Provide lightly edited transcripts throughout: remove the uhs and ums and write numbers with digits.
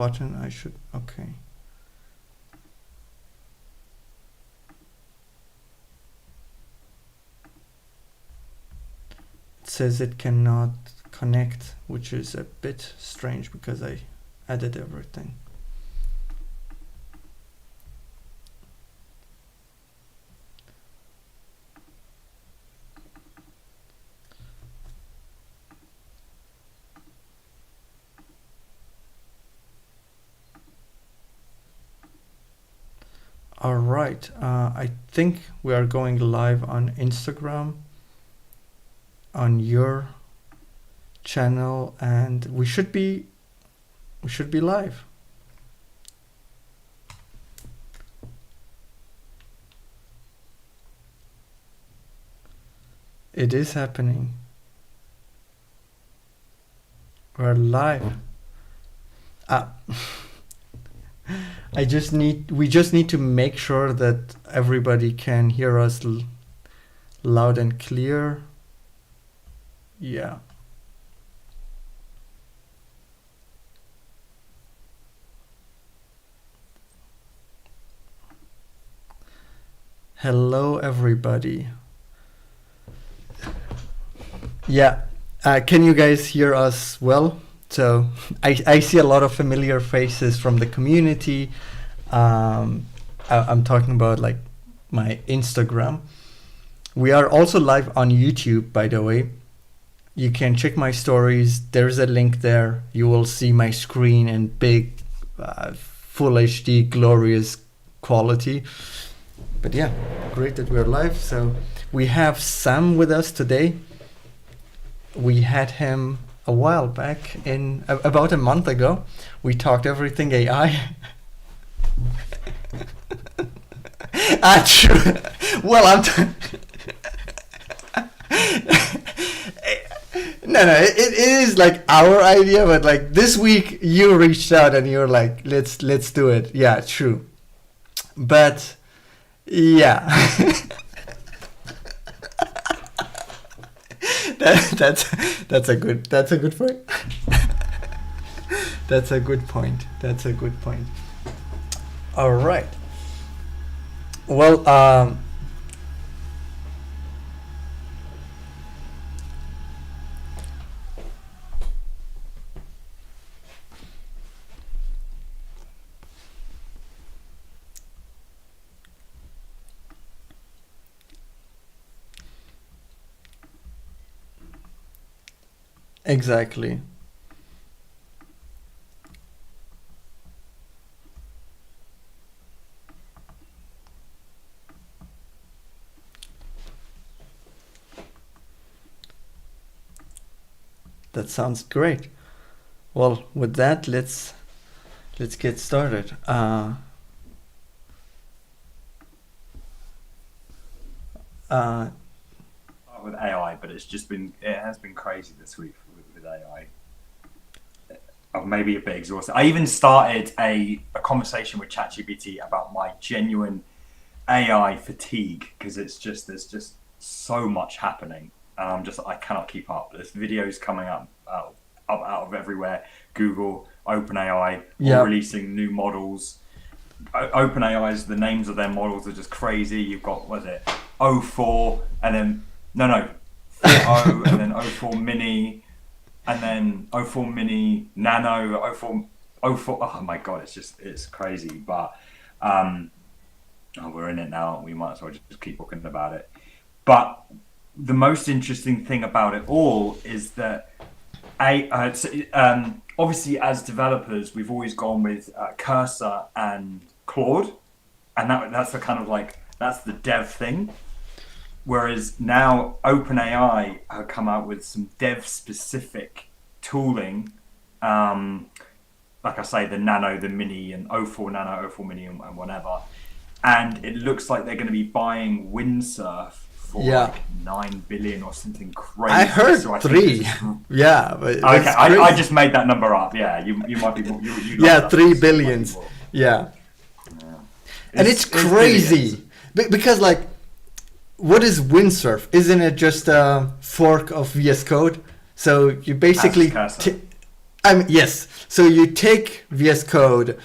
button I should, okay. It says it cannot connect, which is a bit strange because I added everything. All right, I think we are going live on Instagram, on your channel, and we should be live. It is happening. We're live. We just need to make sure that everybody can hear us loud and clear. Yeah. Hello, everybody. Yeah. Can you guys hear us well? So I see a lot of familiar faces from the community. I'm talking about like my Instagram. We are also live on YouTube, by the way. You can check my stories. There's a link there. You will see my screen in big, full HD, glorious quality. But yeah, great that we're live. So we have Sam with us today. We had him a while back, in about a month ago. We talked everything AI. True. Well, no, it is like our idea, but like this week you reached out and you're like, let's do it. Yeah, true. But yeah. That's a good point. That's a good point. All right. Well, exactly. That sounds great. Well, with that, let's get started. With AI, but it has been crazy this week with AI. I'm maybe a bit exhausted. I even started a conversation with ChatGPT about my genuine AI fatigue because there's just so much happening. I cannot keep up. There's videos coming up out of everywhere. Google, OpenAI, all releasing new models. OpenAI's, the names of their models are just crazy. You've got, what is it, O4, and then 4O, and then O4 Mini, and then O4 Mini Nano, O4. Oh my god, it's crazy. But we're in it now. We might as well just keep talking about it. But the most interesting thing about it all is that obviously as developers, we've always gone with Cursor and Claude, and that's the kind of like, that's the dev thing. Whereas now OpenAI have come out with some dev-specific tooling, like I say, the Nano, the Mini, and O4 Nano, O4 Mini, and whatever. And it looks like they're going to be buying Windsurf for like 9 billion or something crazy. I heard 3. Yeah. But okay, I just made that number up. Yeah, you might be. You 3 billions. Yeah. And it's crazy because like, what is Windsurf? Isn't it just a fork of VS Code? So you basically Yes. So you take VS Code,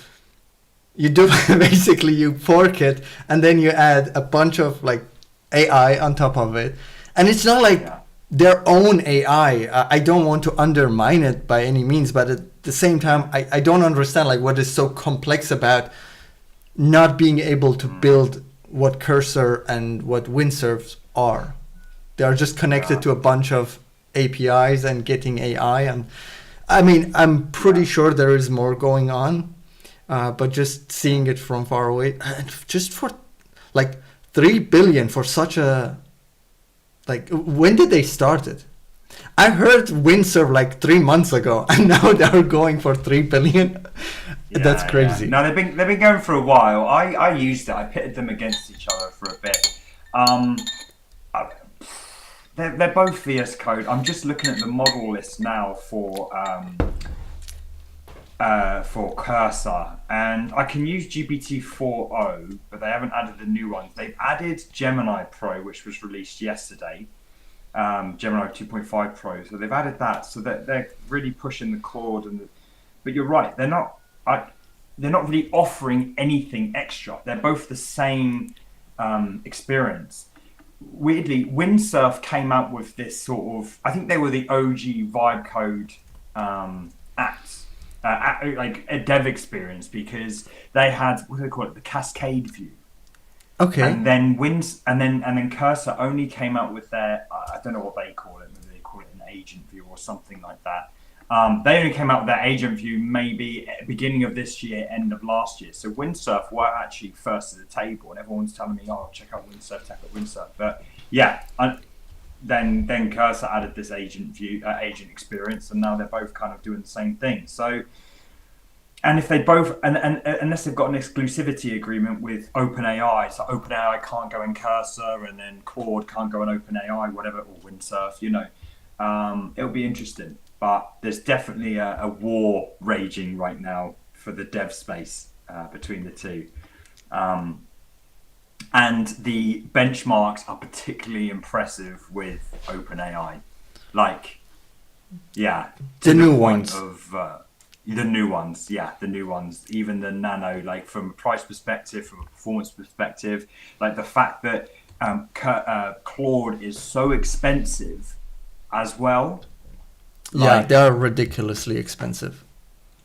you do basically you fork it, and then you add a bunch of like AI on top of it, and it's not like Yeah. their own AI. I don't want to undermine it by any means, but at the same time, I don't understand like what is so complex about not being able to build what Cursor and what Windsurf are. They are just connected Yeah. to a bunch of APIs and getting AI. And I mean, I'm pretty sure there is more going on, but just seeing it from far away, and just for like 3 billion for such a, like, when did they start it? I heard Windsurf like 3 months ago, and now they're going for 3 billion. That's Yeah, crazy. yeah. No, they've been going for a while. I used it. I pitted them against each other for a bit. Um, I- they're both VS Code. I'm just looking at the model list now for Cursor, and I can use GPT 4.0, but they haven't added the new ones. They've added Gemini Pro, which was released yesterday. Gemini 2.5 Pro. So they've added that. So they're really pushing the Claude but you're right. They're not really offering anything extra. They're both the same experience. Weirdly, Windsurf came out with this sort of. I think they were the OG vibe code apps, like a dev experience, because they had, what do they call it, the Cascade view. Okay. And then and then Cursor only came out with their, I don't know what they call it. Maybe they call it an agent view or something like that. They only came out with their agent view maybe at the beginning of this year, end of last year. So Windsurf were actually first at the table, and everyone's telling me, "Oh, check out Windsurf, check out Windsurf." But yeah, then Cursor added this agent view, agent experience, and now they're both kind of doing the same thing. So, and if they both, and unless they've got an exclusivity agreement with OpenAI, so OpenAI can't go in Cursor, and then Claude can't go in OpenAI, whatever, or Windsurf, it'll be interesting. But there's definitely a war raging right now for the dev space between the two. And the benchmarks are particularly impressive with OpenAI. Like, yeah. The to new point ones. Of, the new ones, yeah, the new ones. Even the Nano, like from a price perspective, from a performance perspective, like the fact that Claude is so expensive as well. Yeah, Like, they are ridiculously expensive.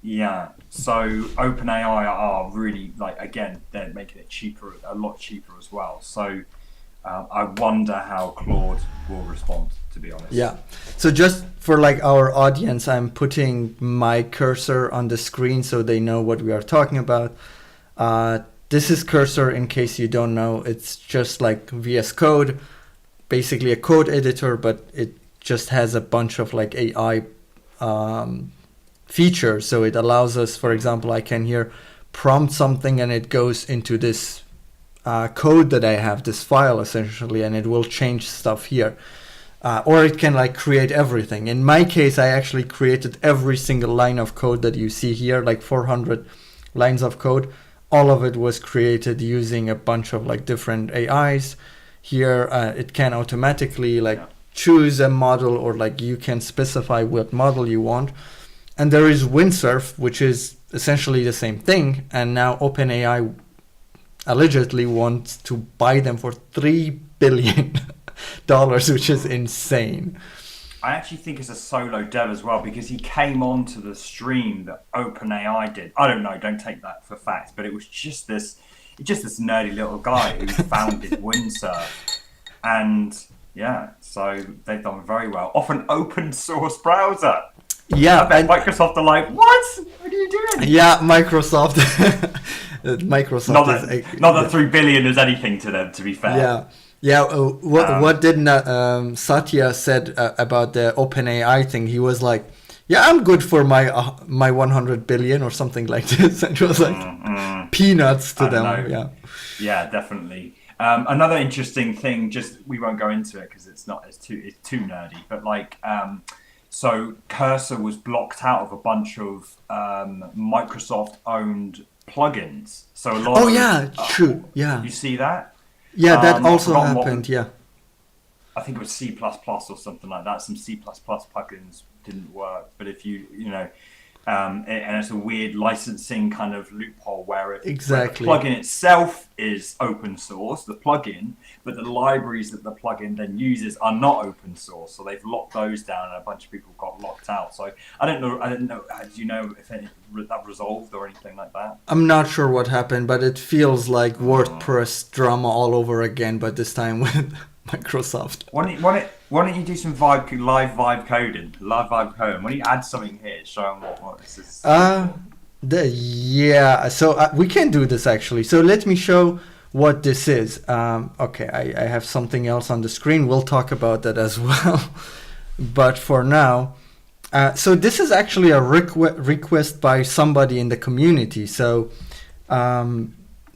yeah. So OpenAI are really, like, again, they're making it cheaper, a lot cheaper as well. So I wonder how Claude will respond, to be honest. Yeah. So just for like our audience, I'm putting my cursor on the screen so they know what we are talking about. This is Cursor. In case you don't know, it's just like VS Code, basically a code editor, but it just has a bunch of like AI features. So it allows us, for example, I can here prompt something and it goes into this code that I have, this file essentially, and it will change stuff here. Or it can like create everything. In my case, I actually created every single line of code that you see here, like 400 lines of code. All of it was created using a bunch of like different AIs. Here, it can automatically like choose a model, or like you can specify what model you want. And there is Windsurf, which is essentially the same thing. And now OpenAI allegedly wants to buy them for $3 billion, which is insane. I actually think it's a solo dev as well, because he came onto the stream that OpenAI did. I don't know, don't take that for fact, but it was just this nerdy little guy who founded Windsurf. And yeah, so they've done very well off an open source browser. Yeah, I bet Microsoft are like, what are you doing? Yeah, Microsoft. Microsoft Not that 3 billion is anything to them, to be fair. Yeah. What did Satya said about the OpenAI thing? He was like, "Yeah, I'm good for my 100 billion or something like this," and it was like peanuts to them. Know. Yeah, definitely. Another interesting thing, just we won't go into it because it's too nerdy, but like. So Cursor was blocked out of a bunch of Microsoft-owned plugins. So a lot. Oh yeah, true. Yeah. You see that? Yeah, that also happened. Yeah. I think it was C++ or something like that. Some C++ plugins didn't work, but if you and it's a weird licensing kind of loophole where Exactly. where the plugin itself is open source, the plugin, but the libraries that the plugin then uses are not open source. So they've locked those down, and a bunch of people got locked out. So I don't know. Do you know if that resolved or anything like that? I'm not sure what happened, but it feels like WordPress drama all over again, but this time with Microsoft. Why don't you do some live vibe coding? Why don't you add something here, show them what this is? Yeah, so we can do this actually. So let me show what this is. Okay, I have something else on the screen. We'll talk about that as well. But for now, so this is actually a request by somebody in the community. So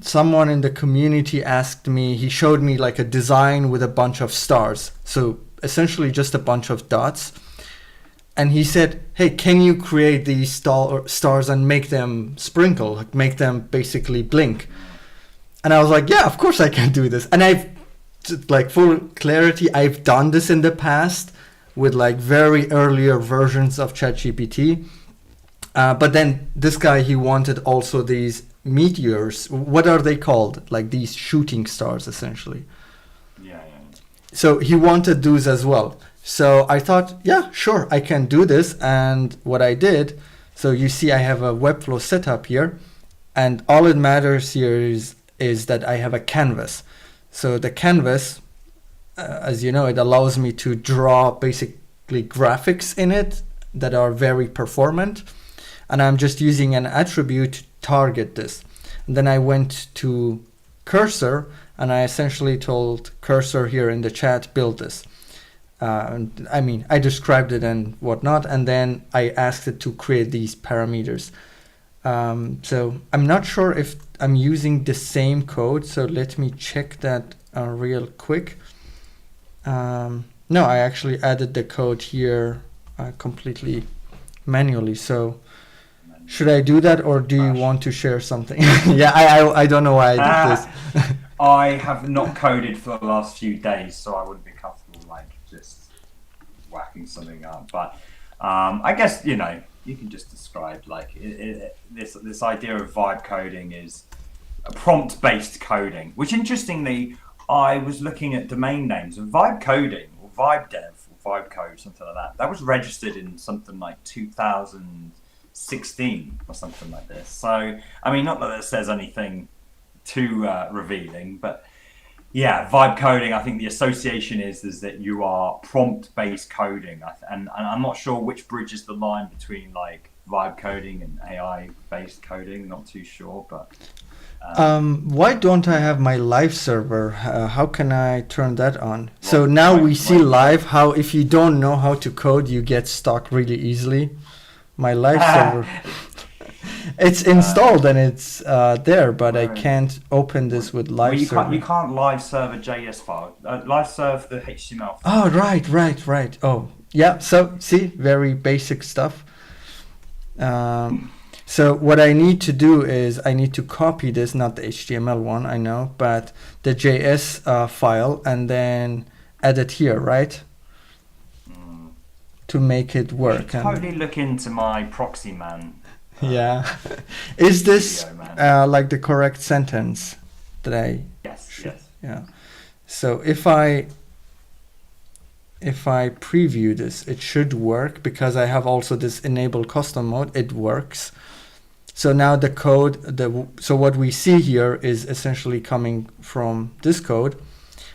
someone in the community asked me, he showed me like a design with a bunch of stars. So essentially just a bunch of dots. And he said, hey, can you create these stars and make them sprinkle, like make them basically blink? And I was like, yeah, of course I can do this. And I've, like, full clarity, I've done this in the past with like very earlier versions of ChatGPT. But then this guy, he wanted also these meteors. What are they called? Like these shooting stars, essentially. Yeah. So he wanted those as well. So I thought, yeah, sure, I can do this. And what I did, so you see I have a Webflow setup here. And all it matters here is that I have a canvas. So the canvas, as you know, it allows me to draw basically graphics in it that are very performant. And I'm just using an attribute to target this. And then I went to Cursor and I essentially told Cursor here in the chat, build this. I mean, I described it and whatnot, and then I asked it to create these parameters. So I'm not sure if I'm using the same code, so let me check that real quick. No, I actually added the code here completely manually. So should I do that, or do you want to share something? Yeah, I don't know why I did this. I have not coded for the last few days, so I wouldn't be comfortable like just whacking something up. But I guess, you know, you can just describe like this idea of vibe coding is a prompt-based coding, which interestingly, I was looking at domain names, and vibe coding or vibe dev or vibe code, something like that, that was registered in something like 2016 or something like this. So, I mean, not that it says anything too revealing, but yeah, vibe coding, I think the association is that you are prompt-based coding, and I'm not sure which bridges the line between like vibe coding and AI-based coding. Not too sure, but why don't I have my live server? How can I turn that on? So now we see live how if you don't know how to code, you get stuck really easily. My live server. It's installed and it's there, but I can't open this with live server. You can't live serve a JS file. Live serve the HTML file. Oh, right. Oh, yeah. So see, very basic stuff. So what I need to do is I need to copy this, not the HTML one, I know, but the JS file, and then add it here, right? To make it work. Totally look into my proxy man. Yeah. Is this like the correct sentence that I... Yes. Yeah. So if I preview this, it should work because I have also this enable custom mode. It works. So now the code, so what we see here is essentially coming from this code.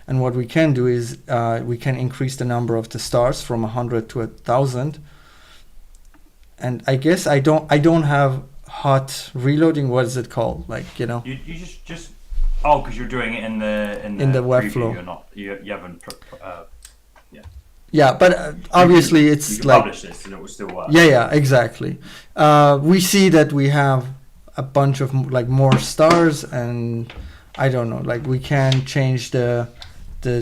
And what we can do is we can increase the number of the stars from 100 to 1,000. And I guess I don't have hot reloading. What is it called? Like, you know. You just because you're doing it in the Webflow. You're not. You haven't. Yeah. Yeah, but obviously it's you can like publish this and it will still work. Yeah, exactly. We see that we have a bunch of like more stars, and I don't know. Like we can change the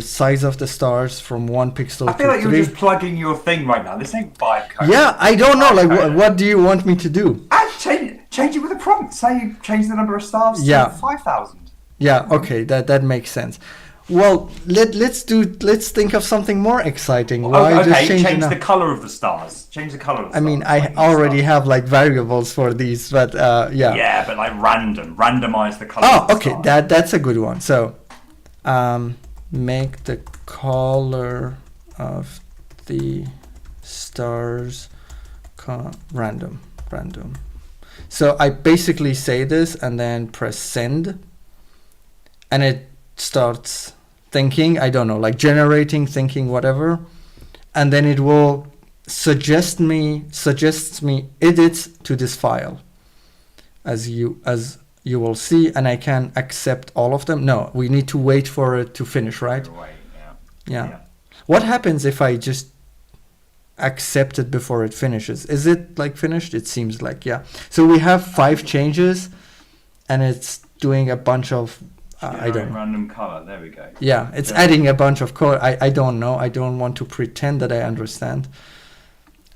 size of the stars from 1 pixel I feel to like 3. you're just plugging your thing right now. This ain't vibe code. Yeah, I don't know. Like, what do you want me to do? Change it with a prompt. Say you change the number of stars Yeah. to 5,000. Yeah, okay, that makes sense. Well, let's think of something more exciting. Why Oh, just okay, change change it the now? color of the stars. Change the color of the I stars. mean, I Lightning already stars. have like variables for these, but yeah. Yeah, but like randomize the color Oh, of the okay, stars. that's a good one. So, make the color of the stars random. So I basically say this and then press send, and it starts thinking. I don't know, like generating, thinking, whatever, and then it will suggests me edits to this file, as you will see, and I can accept all of them. No, we need to wait for it to finish, right? Wait, Yeah. What happens if I just accept it before it finishes? Is it like finished? It seems like, yeah. So we have 5 changes, and it's doing a bunch of I don't know. Random color. There we go. Yeah, it's adding a bunch of code. I don't know. I don't want to pretend that I understand.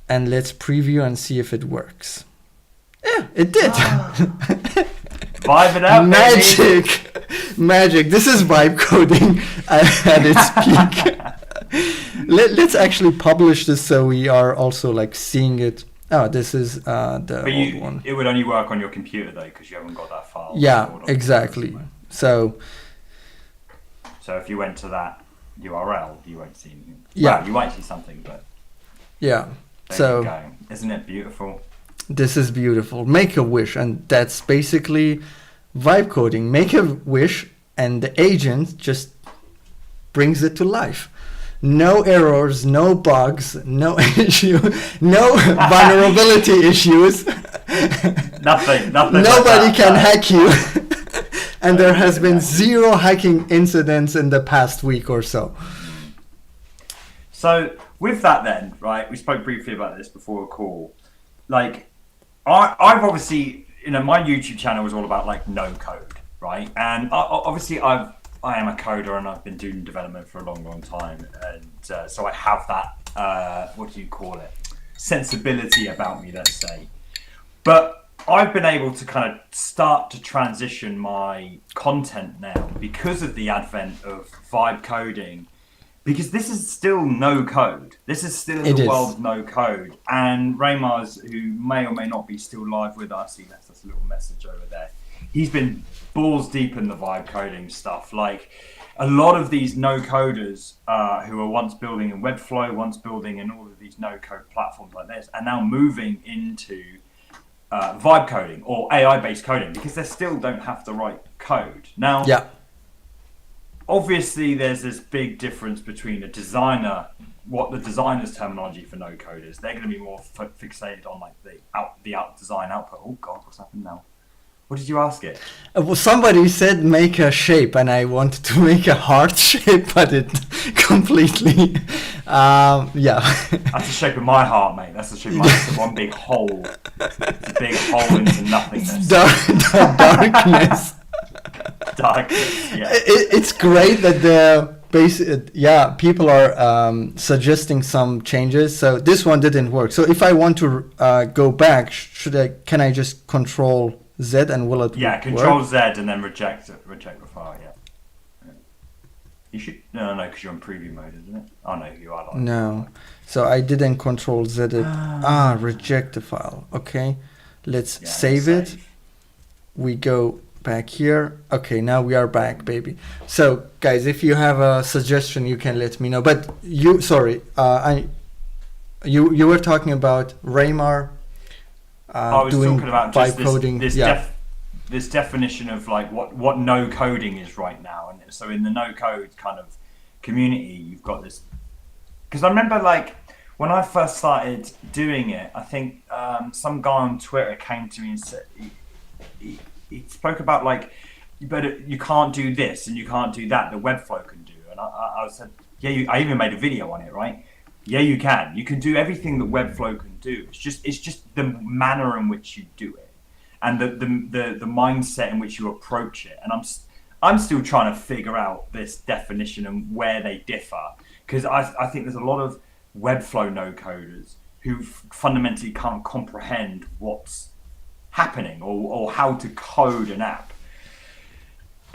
And let's preview and see if it works. Yeah, it did. Vibe it out, baby. Magic. This is vibe coding at its peak. Let's actually publish this so we are also like seeing it. Oh, this is the old one. It would only work on your computer though, because you haven't got that file. Yeah, exactly. So if you went to that URL, you won't see anything. Yeah, well, you might see something, but yeah. there you go. Isn't it beautiful? This is beautiful. Make a wish, and that's basically vibe coding. Make a wish, and the agent just brings it to life. No errors, no bugs, no issue, no vulnerability issues. Nothing. Nobody can hack you. And there has been 0 hacking incidents in the past week or so. So with that then, right, we spoke briefly about this before a call. Like, I've obviously, my YouTube channel was all about like no code, right? And obviously I am a coder, and I've been doing development for a long time. And so I have that, what do you call it? Sensibility about me, let's say. But I've been able to kind of start to transition my content now because of the advent of vibe coding, because this is still no code. This is still the world of no code. And Raymars, who may or may not be still live with us, he left us a little message over there. He's been balls deep in the vibe coding stuff. Like a lot of these no coders who were once building in Webflow, once building in all of these no code platforms like this, are now moving into vibe coding or AI-based coding, because they still don't have to write code. Now, obviously there's this big difference between a designer, what the designer's terminology for no code is. They're going to be more fixated on like the design output. Oh God, what's happened now? What did you ask it? Well, somebody said make a shape, and I wanted to make a heart shape, but it completely, yeah. That's the shape of my heart, mate. That's the shape of my heart. It's one big hole. It's a big hole into nothingness. Darkness. Darkness, yeah. It's great that people are suggesting some changes. So this one didn't work. So if I want to go back, can I just Control Z and will it work? Control Z and then reject the file, yeah. You should, no, because you're in preview mode, isn't it? Oh no, you are. No, so I didn't Control Z it. Reject the file. Okay, let's save it. We go back here. Okay, now we are back, baby. So guys, if you have a suggestion, you can let me know. But you were talking about Raymar. I was talking about just coding. This definition of like what no coding is right now. And so in the no code kind of community, you've got this, because I remember like when I first started doing it, I think some guy on Twitter came to me and said he spoke about like, you can't do this and you can't do that, the Webflow can do. And I said, I even made a video on it, right? Yeah, you can. You can do everything that Webflow can do. It's just the manner in which you do it, and the mindset in which you approach it. And I'm still trying to figure out this definition and where they differ, because I think there's a lot of Webflow no coders who fundamentally can't comprehend what's happening or how to code an app.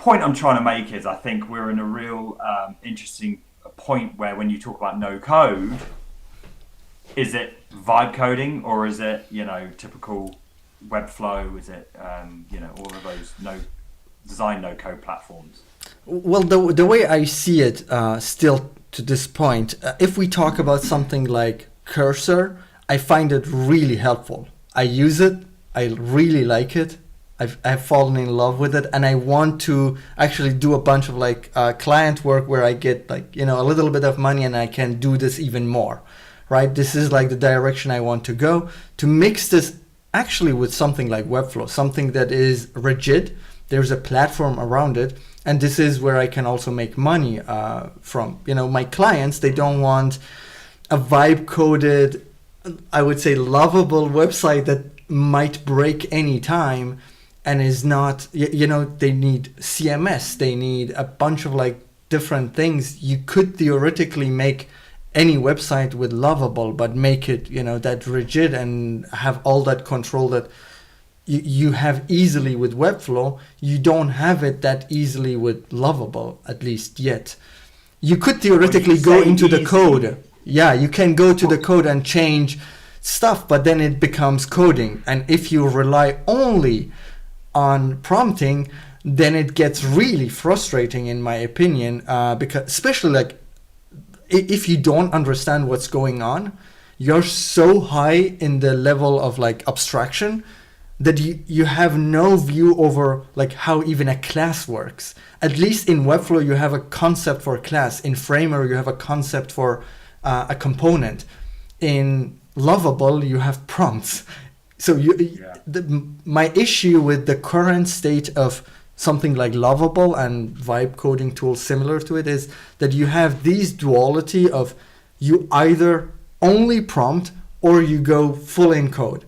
point I'm trying to make is I think we're in a real interesting point where when you talk about no code, is it vibe coding or is it, typical Webflow? Is it, all of those no code platforms? Well, the way I see it still to this point, if we talk about something like Cursor, I find it really helpful. I use it. I really like it. I've fallen in love with it, and I want to actually do a bunch of client work where I get a little bit of money and I can do this even more, right? This is like the direction I want to go, to mix this actually with something like Webflow, something that is rigid. There's a platform around it, and this is where I can also make money from. My clients, they don't want a vibe coded, I would say lovable website that might break any time and is not, they need CMS, they need a bunch of different things. You could theoretically make any website with lovable, but make it, that rigid and have all that control that you have easily with Webflow. You don't have it that easily with lovable, at least yet. You could theoretically go into the code. Yeah, you can go to the code and change stuff, but then it becomes coding. And if you rely only on prompting, then it gets really frustrating, in my opinion, because especially if you don't understand what's going on, you're so high in the level of abstraction that you have no view over how even a class works. At least in Webflow, you have a concept for a class. In Framer, you have a concept for a component. In Lovable, you have prompts. So my issue with the current state of something like Lovable and vibe coding tools similar to it is that you have these duality of you either only prompt or you go full in code,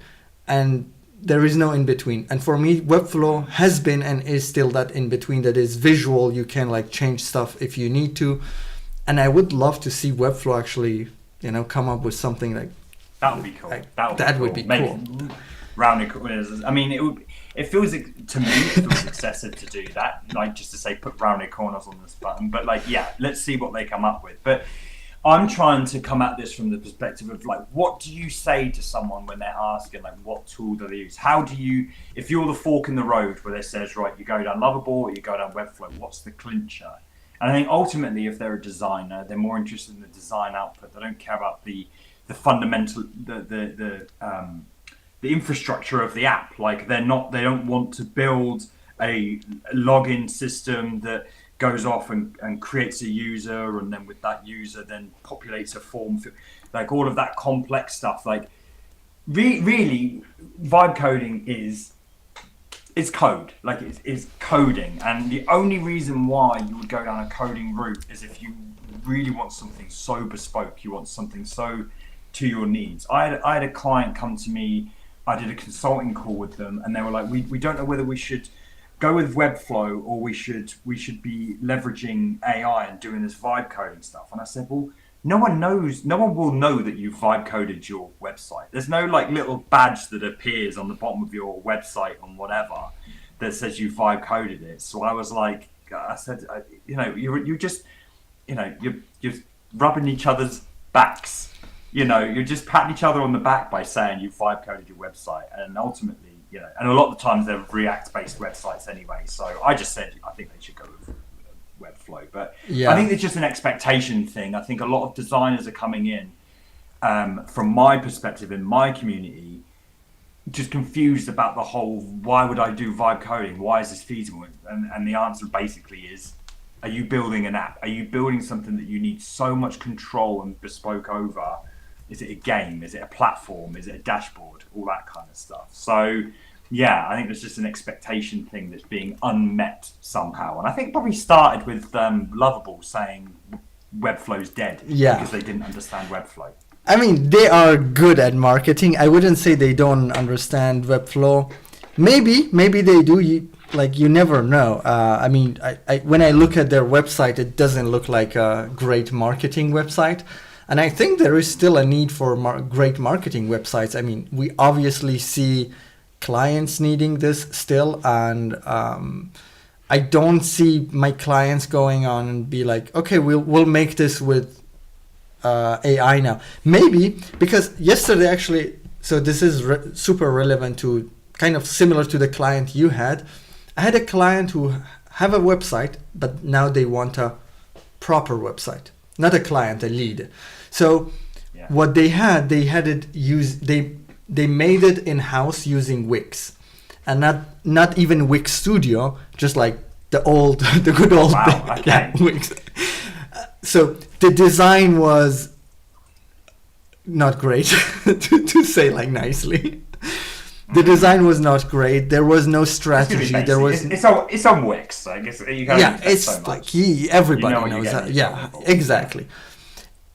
and there is no in between. And for me, Webflow has been and is still that in between that is visual. You can change stuff if you need to, and I would love to see Webflow actually come up with something that would be cool. That would be cool. Rounded corners. I mean, it feels excessive to do that. Just to say put rounded corners on this button. But let's see what they come up with. But I'm trying to come at this from the perspective of what do you say to someone when they're asking what tool do they use? How do you, if you're the fork in the road where it says right, you go down Lovable or you go down Webflow, what's the clincher? And I think ultimately, if they're a designer, they're more interested in the design output. They don't care about the fundamental the infrastructure of the app. They don't want to build a login system that goes off and creates a user, and then with that user then populates a form, all of that complex stuff. Really vibe coding is code. It's coding, and the only reason why you would go down a coding route is if you really want something so bespoke, you want something so to your needs. I had a client come to me. I did a consulting call with them, and they were like, we don't know whether we should go with Webflow or we should be leveraging AI and doing this vibe coding stuff. And I said, well, no one will know that you vibe coded your website. There's no little badge that appears on the bottom of your website on whatever that says you vibe coded it. So I was you're just rubbing each other's backs. You're just patting each other on the back by saying you vibe coded your website, and ultimately, and a lot of the times they're React-based websites anyway. So I just said I think they should go with Webflow, but I think it's just an expectation thing. I think a lot of designers are coming in, from my perspective in my community, just confused about the whole. Why would I do vibe coding? Why is this feasible? And the answer basically is, are you building an app? Are you building something that you need so much control and bespoke over? Is it a game? Is it a platform? Is it a dashboard? All that kind of stuff. So, I think there's just an expectation thing that's being unmet somehow. And I think it probably started with Lovable saying Webflow's dead because they didn't understand Webflow. I mean, they are good at marketing. I wouldn't say they don't understand Webflow. Maybe they do. You never know. I mean, I when I look at their website, it doesn't look like a great marketing website. And I think there is still a need for great marketing websites. I mean, we obviously see clients needing this still, and I don't see my clients going on and be like, okay, we'll make this with AI now. Maybe because yesterday actually, so this is super relevant to kind of similar to the client you had. I had a client who have a website, but now they want a proper website, not a client, a lead. So what they had it used, they made it in-house using Wix, and not even Wix Studio, just like the good old Wix. So the design was not great, to say like nicely. The design was not great. There was no strategy. There was it's on Wix. I guess you can't it's so much. like everybody knows that. Yeah, exactly.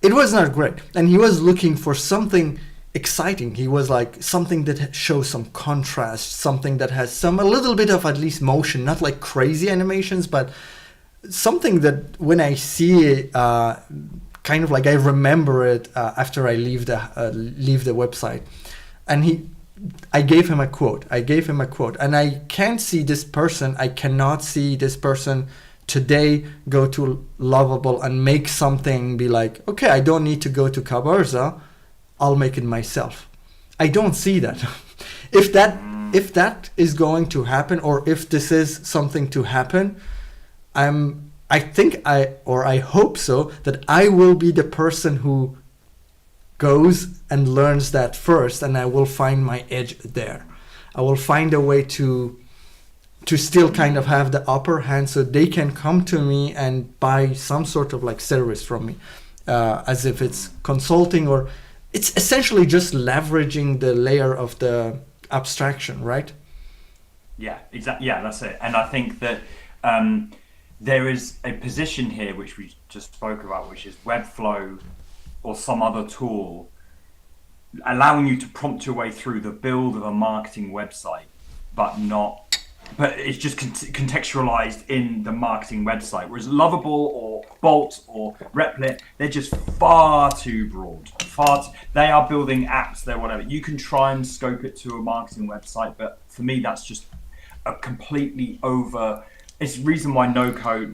It was not great, and he was looking for something exciting. He was like something that shows some contrast, something that has a little bit of at least motion, not like crazy animations, but something that when I see it, kind of like I remember it after I leave the website. And I gave him a quote, and I can't see this person. I cannot see this person today go to Lovable and make something, be like, okay, I don't need to go to Kabarza, I'll make it myself. I don't see that. If that is going to happen, or if this is something to happen, I hope so, that I will be the person who goes and learns that first, and I will find my edge there. I will find a way to still kind of have the upper hand, so they can come to me and buy some sort of like service from me, as if it's consulting, or it's essentially just leveraging the layer of the abstraction, right? Yeah, exactly. Yeah, that's it. And I think that there is a position here which we just spoke about, which is Webflow or some other tool allowing you to prompt your way through the build of a marketing website, but it's just contextualized in the marketing website. Whereas Lovable or Bolt or Replit, they're just far too broad. They are building apps, they're whatever. You can try and scope it to a marketing website, but for me, that's just a completely over. It's the reason why no code,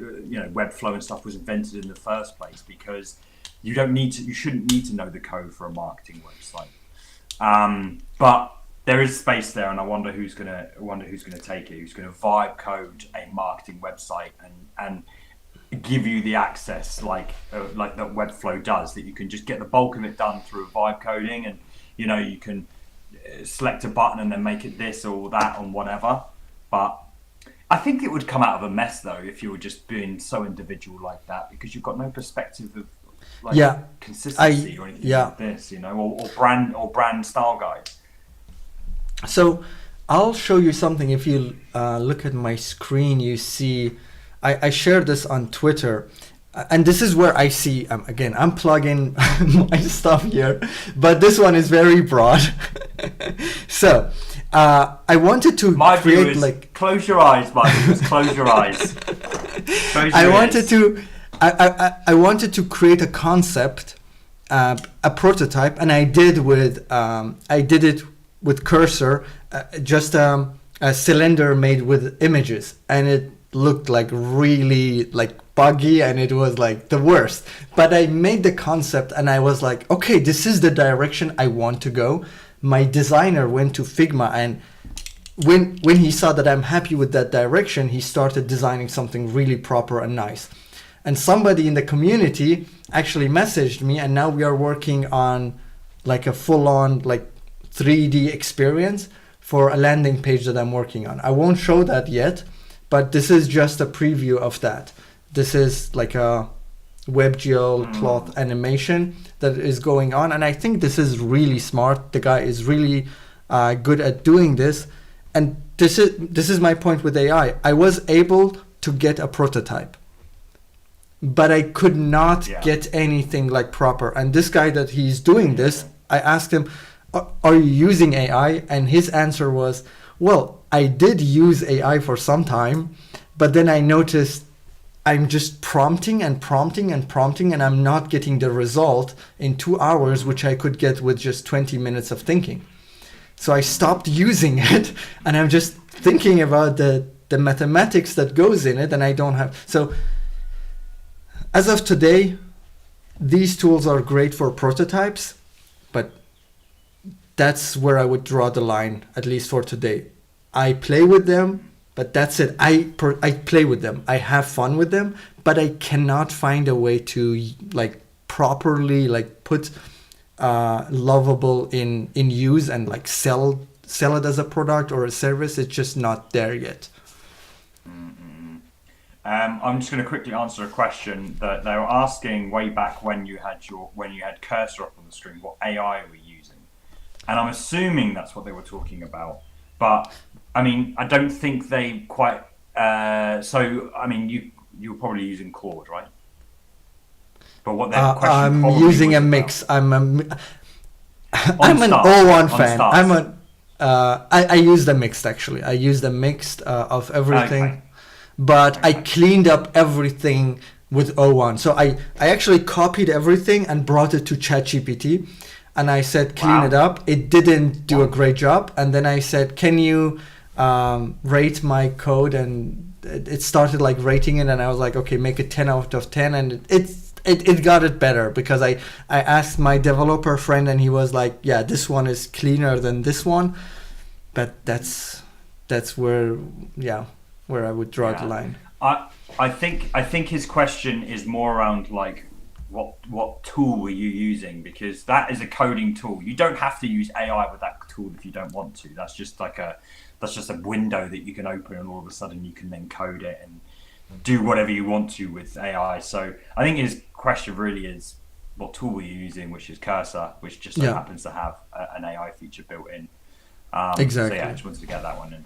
Webflow and stuff was invented in the first place, because you shouldn't need to know the code for a marketing website. But there is space there, and I wonder who's gonna take it. Who's gonna vibe code a marketing website and give you the access like that Webflow does, that you can just get the bulk of it done through vibe coding, and you can select a button and then make it this or that and whatever. But I think it would come out of a mess though if you were just being so individual like that, because you've got no perspective of consistency or anything like this, or brand style guides. So I'll show you something. If you look at my screen, you see I shared this on Twitter, and this is where I see again I'm plugging my stuff here, but this one is very broad. So I wanted to create like close your eyes, my viewers, close your eyes. I wanted to create a concept, a prototype, and I did it with Cursor, just a cylinder made with images, and it looked like really like buggy, and it was like the worst. But I made the concept, and I was like, okay, this is the direction I want to go. My designer went to Figma, and when he saw that I'm happy with that direction, he started designing something really proper and nice. And somebody in the community actually messaged me, and now we are working on like a full-on like 3D experience for a landing page that I'm working on. I won't show that yet, but this is just a preview of that. This is like a WebGL cloth animation that is going on, and I think this is really smart. The guy is really good at doing this, and this is my point with AI. I was able to get a prototype, but I could not get anything like proper. And this guy that he's doing this, I asked him, are you using AI? And his answer was, well, I did use AI for some time, but then I noticed I'm just prompting, and I'm not getting the result in 2 hours, which I could get with just 20 minutes of thinking. So I stopped using it, and I'm just thinking about the the mathematics that goes in it, and I don't have. So as of today, these tools are great for prototypes, but that's where I would draw the line, at least for today. I play with them, but that's it. I play with them. I have fun with them, but I cannot find a way to like properly like put Lovable in use and like sell it as a product or a service. It's just not there yet. I'm just going to quickly answer a question that they were asking way back when you had cursor up on the screen. What AI were you using? And I'm assuming that's what they were talking about. But I mean, I don't think they quite. So I mean, you were probably using Claude, right? But what their question I'm probably using was a mix. about- I'm an stars, O1 on fan. stars. I use the mixed actually. I use the mixed of everything. Okay. But I cleaned up everything with O1. So I actually copied everything and brought it to ChatGPT. And I said, clean it up. It didn't do a great job. And then I said, can you rate my code? And it started like rating it. And I was like, okay, make it 10 out of 10. And it got it better because I asked my developer friend and he was like, yeah, this one is cleaner than this one. But that's where I would draw the line. I think his question is more around like what tool were you using, because that is a coding tool. You don't have to use AI with that tool if you don't want to. That's just a window that you can open, and all of a sudden you can then code it and do whatever you want to with AI. So I think his question really is what tool were you using, which is Cursor, which just so happens to have an AI feature built in. Exactly. So yeah, I just wanted to get that one in.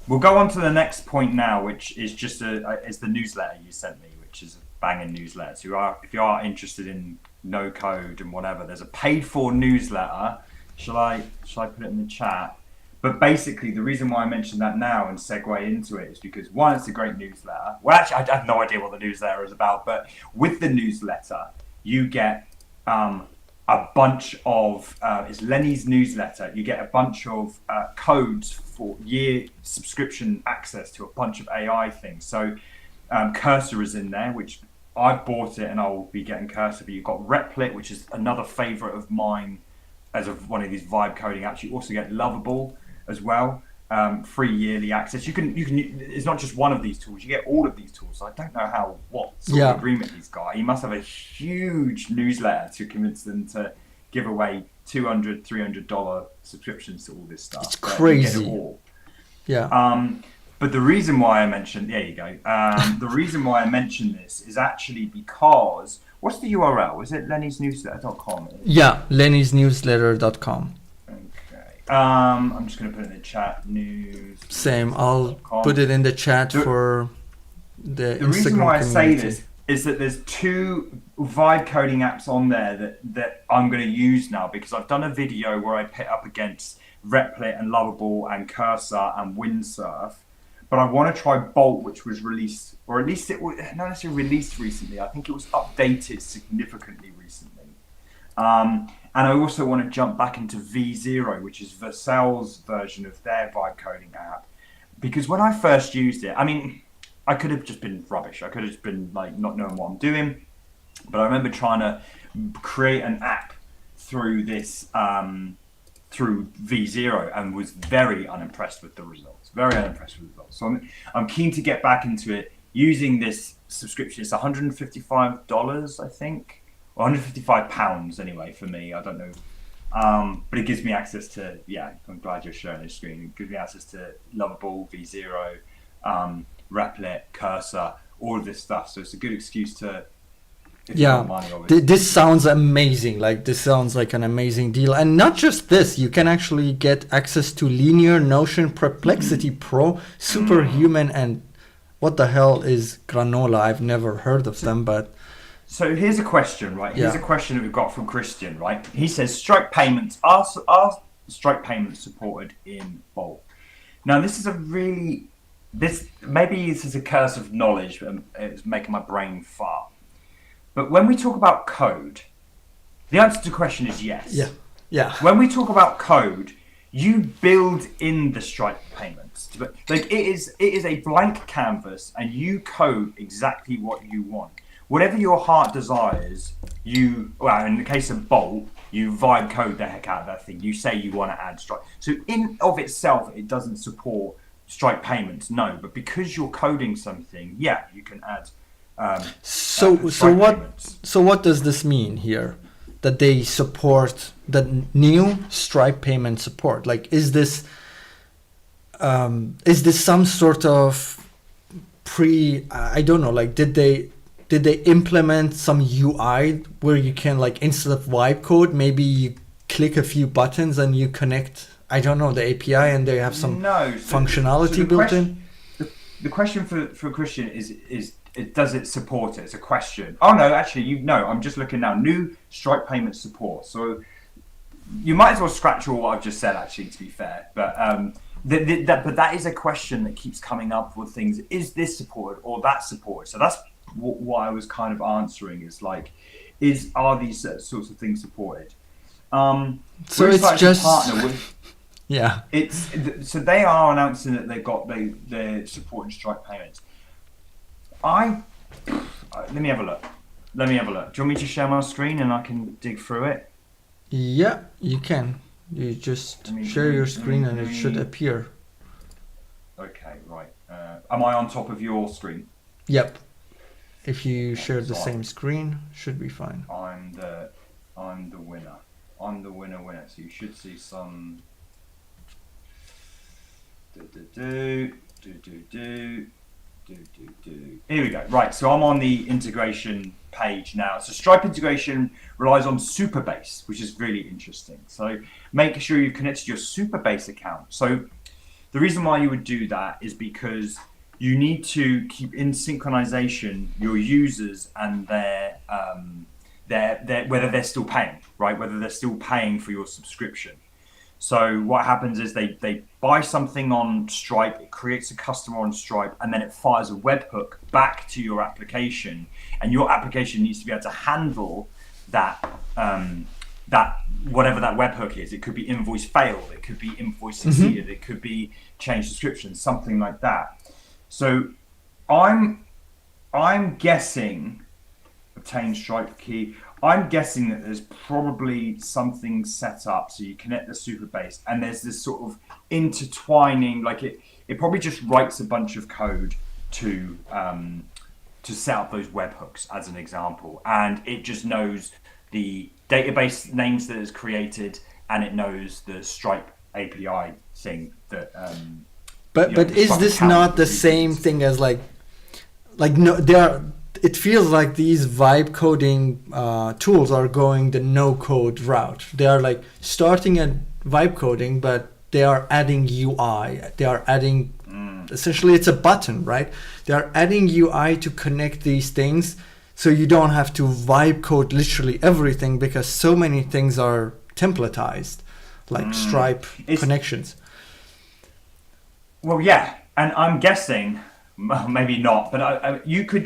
We'll go on to the next point now, which is just is the newsletter you sent me, which is a banging newsletter. So if you are interested in no code and whatever, there's a paid for newsletter. Shall I put it in the chat? But basically, the reason why I mentioned that now and segue into it is because one, it's a great newsletter. Well, actually, I have no idea what the newsletter is about, but with the newsletter, you get a bunch of it's Lenny's newsletter. You get a bunch of codes for year subscription access to a bunch of AI things. So Cursor is in there, which I've bought it and I'll be getting Cursor. But you've got Replit, which is another favorite of mine as of one of these vibe coding apps. You also get Lovable as well, free yearly access. You can. It's not just one of these tools. You get all of these tools. So I don't know what sort of agreement he's got. He must have a huge newsletter to convince them to give away $200, $300 subscriptions to all this stuff. It's crazy. You get it all. Yeah. But the reason why I mentioned, there you go. The reason why I mentioned this is actually because, what's the URL? Is it lennysnewsletter.com? Yeah, lennysnewsletter.com. I'm just going to put it in the chat. News. Same. I'll put it in the chat for the Instagram community. Reason why I say this is that there's two vibe coding apps on there that I'm going to use now, because I've done a video where I pit up against Replit and Lovable and Cursor and Windsurf. But I want to try Bolt, which was released, or at least it was not necessarily released recently. I think it was updated significantly recently. And I also want to jump back into V0, which is Vercel's version of their vibe coding app. Because when I first used it, I mean, I could have just been rubbish. I could have just been like not knowing what I'm doing. But I remember trying to create an app through this, through V0, and was very unimpressed with the results. So I'm keen to get back into it using this subscription. It's $155, I think. £155 anyway for me. I don't know, but it gives me access to. Yeah, I'm glad you're sharing this screen. It gives me access to Lovable, V0, Replit, Cursor, all of this stuff. So it's a good excuse to. This sounds amazing. Like this sounds like an amazing deal, and not just this. You can actually get access to Linear, Notion, Perplexity Pro, Superhuman, and what the hell is Granola? I've never heard of them, but. So here's a question, right? Here's a question that we've got from Christian, right? He says, Stripe payments, are Stripe payments supported in Bolt? Now, this is maybe this is a curse of knowledge, but it's making my brain fart. But when we talk about code, the answer to the question is yes. Yeah. When we talk about code, you build in the Stripe payments. Like it is a blank canvas, and you code exactly what you want. Whatever your heart desires, well, in the case of Bolt, you vibe code the heck out of that thing. You say you want to add Stripe. So in of itself, it doesn't support Stripe payments, no. But because you're coding something, yeah, you can add. So what does this mean here? That they support the new Stripe payment support? Like, is this some sort of I don't know, like did they implement some UI where you can, like, instead of vibe code, maybe you click a few buttons and you connect, I don't know, the API, and they have some functionality built in? The question for Christian is does it support it? It's a question. Oh no, actually, I'm just looking now. New Stripe payment support. So you might as well scratch all what I've just said, actually, to be fair. But but that is a question that keeps coming up with things. Is this supported or that supported? So that's what I was kind of answering. Is like, are these sorts of things supported? So it's just partner with. Yeah. So they are announcing that they're supporting Stripe payments. Let me have a look. Do you want me to share my screen and I can dig through it? Yeah, you can. You just share your screen and it should appear. Okay, right. Am I on top of your screen? Yep. If you share the same screen, should be fine. I'm the winner. I'm the winner. So you should see some. Here we go. Right, so I'm on the integration page now. So Stripe integration relies on Supabase, which is really interesting. So make sure you've connected your Supabase account. So the reason why you would do that is because you need to keep in synchronization your users and their whether they're still paying, right? Whether they're still paying for your subscription. So what happens is they buy something on Stripe, it creates a customer on Stripe, and then it fires a webhook back to your application. And your application needs to be able to handle that, whatever that webhook is. It could be invoice failed, it could be invoice succeeded, it could be change subscription, something like that. So I'm guessing, obtain Stripe key. I'm guessing that there's probably something set up so you connect the Supabase and there's this sort of intertwining, like it probably just writes a bunch of code to set up those webhooks as an example, and it just knows the database names that it's created and it knows the Stripe API thing that. But is this not the same thing as like no, they are. It feels like these vibe coding tools are going the no-code route. They are like starting at vibe coding, but they are adding UI. They are adding, essentially it's a button, right? They are adding UI to connect these things, so you don't have to vibe code literally everything, because so many things are templatized, like Stripe connections. Well, yeah, and I'm guessing. Well, maybe not, but you could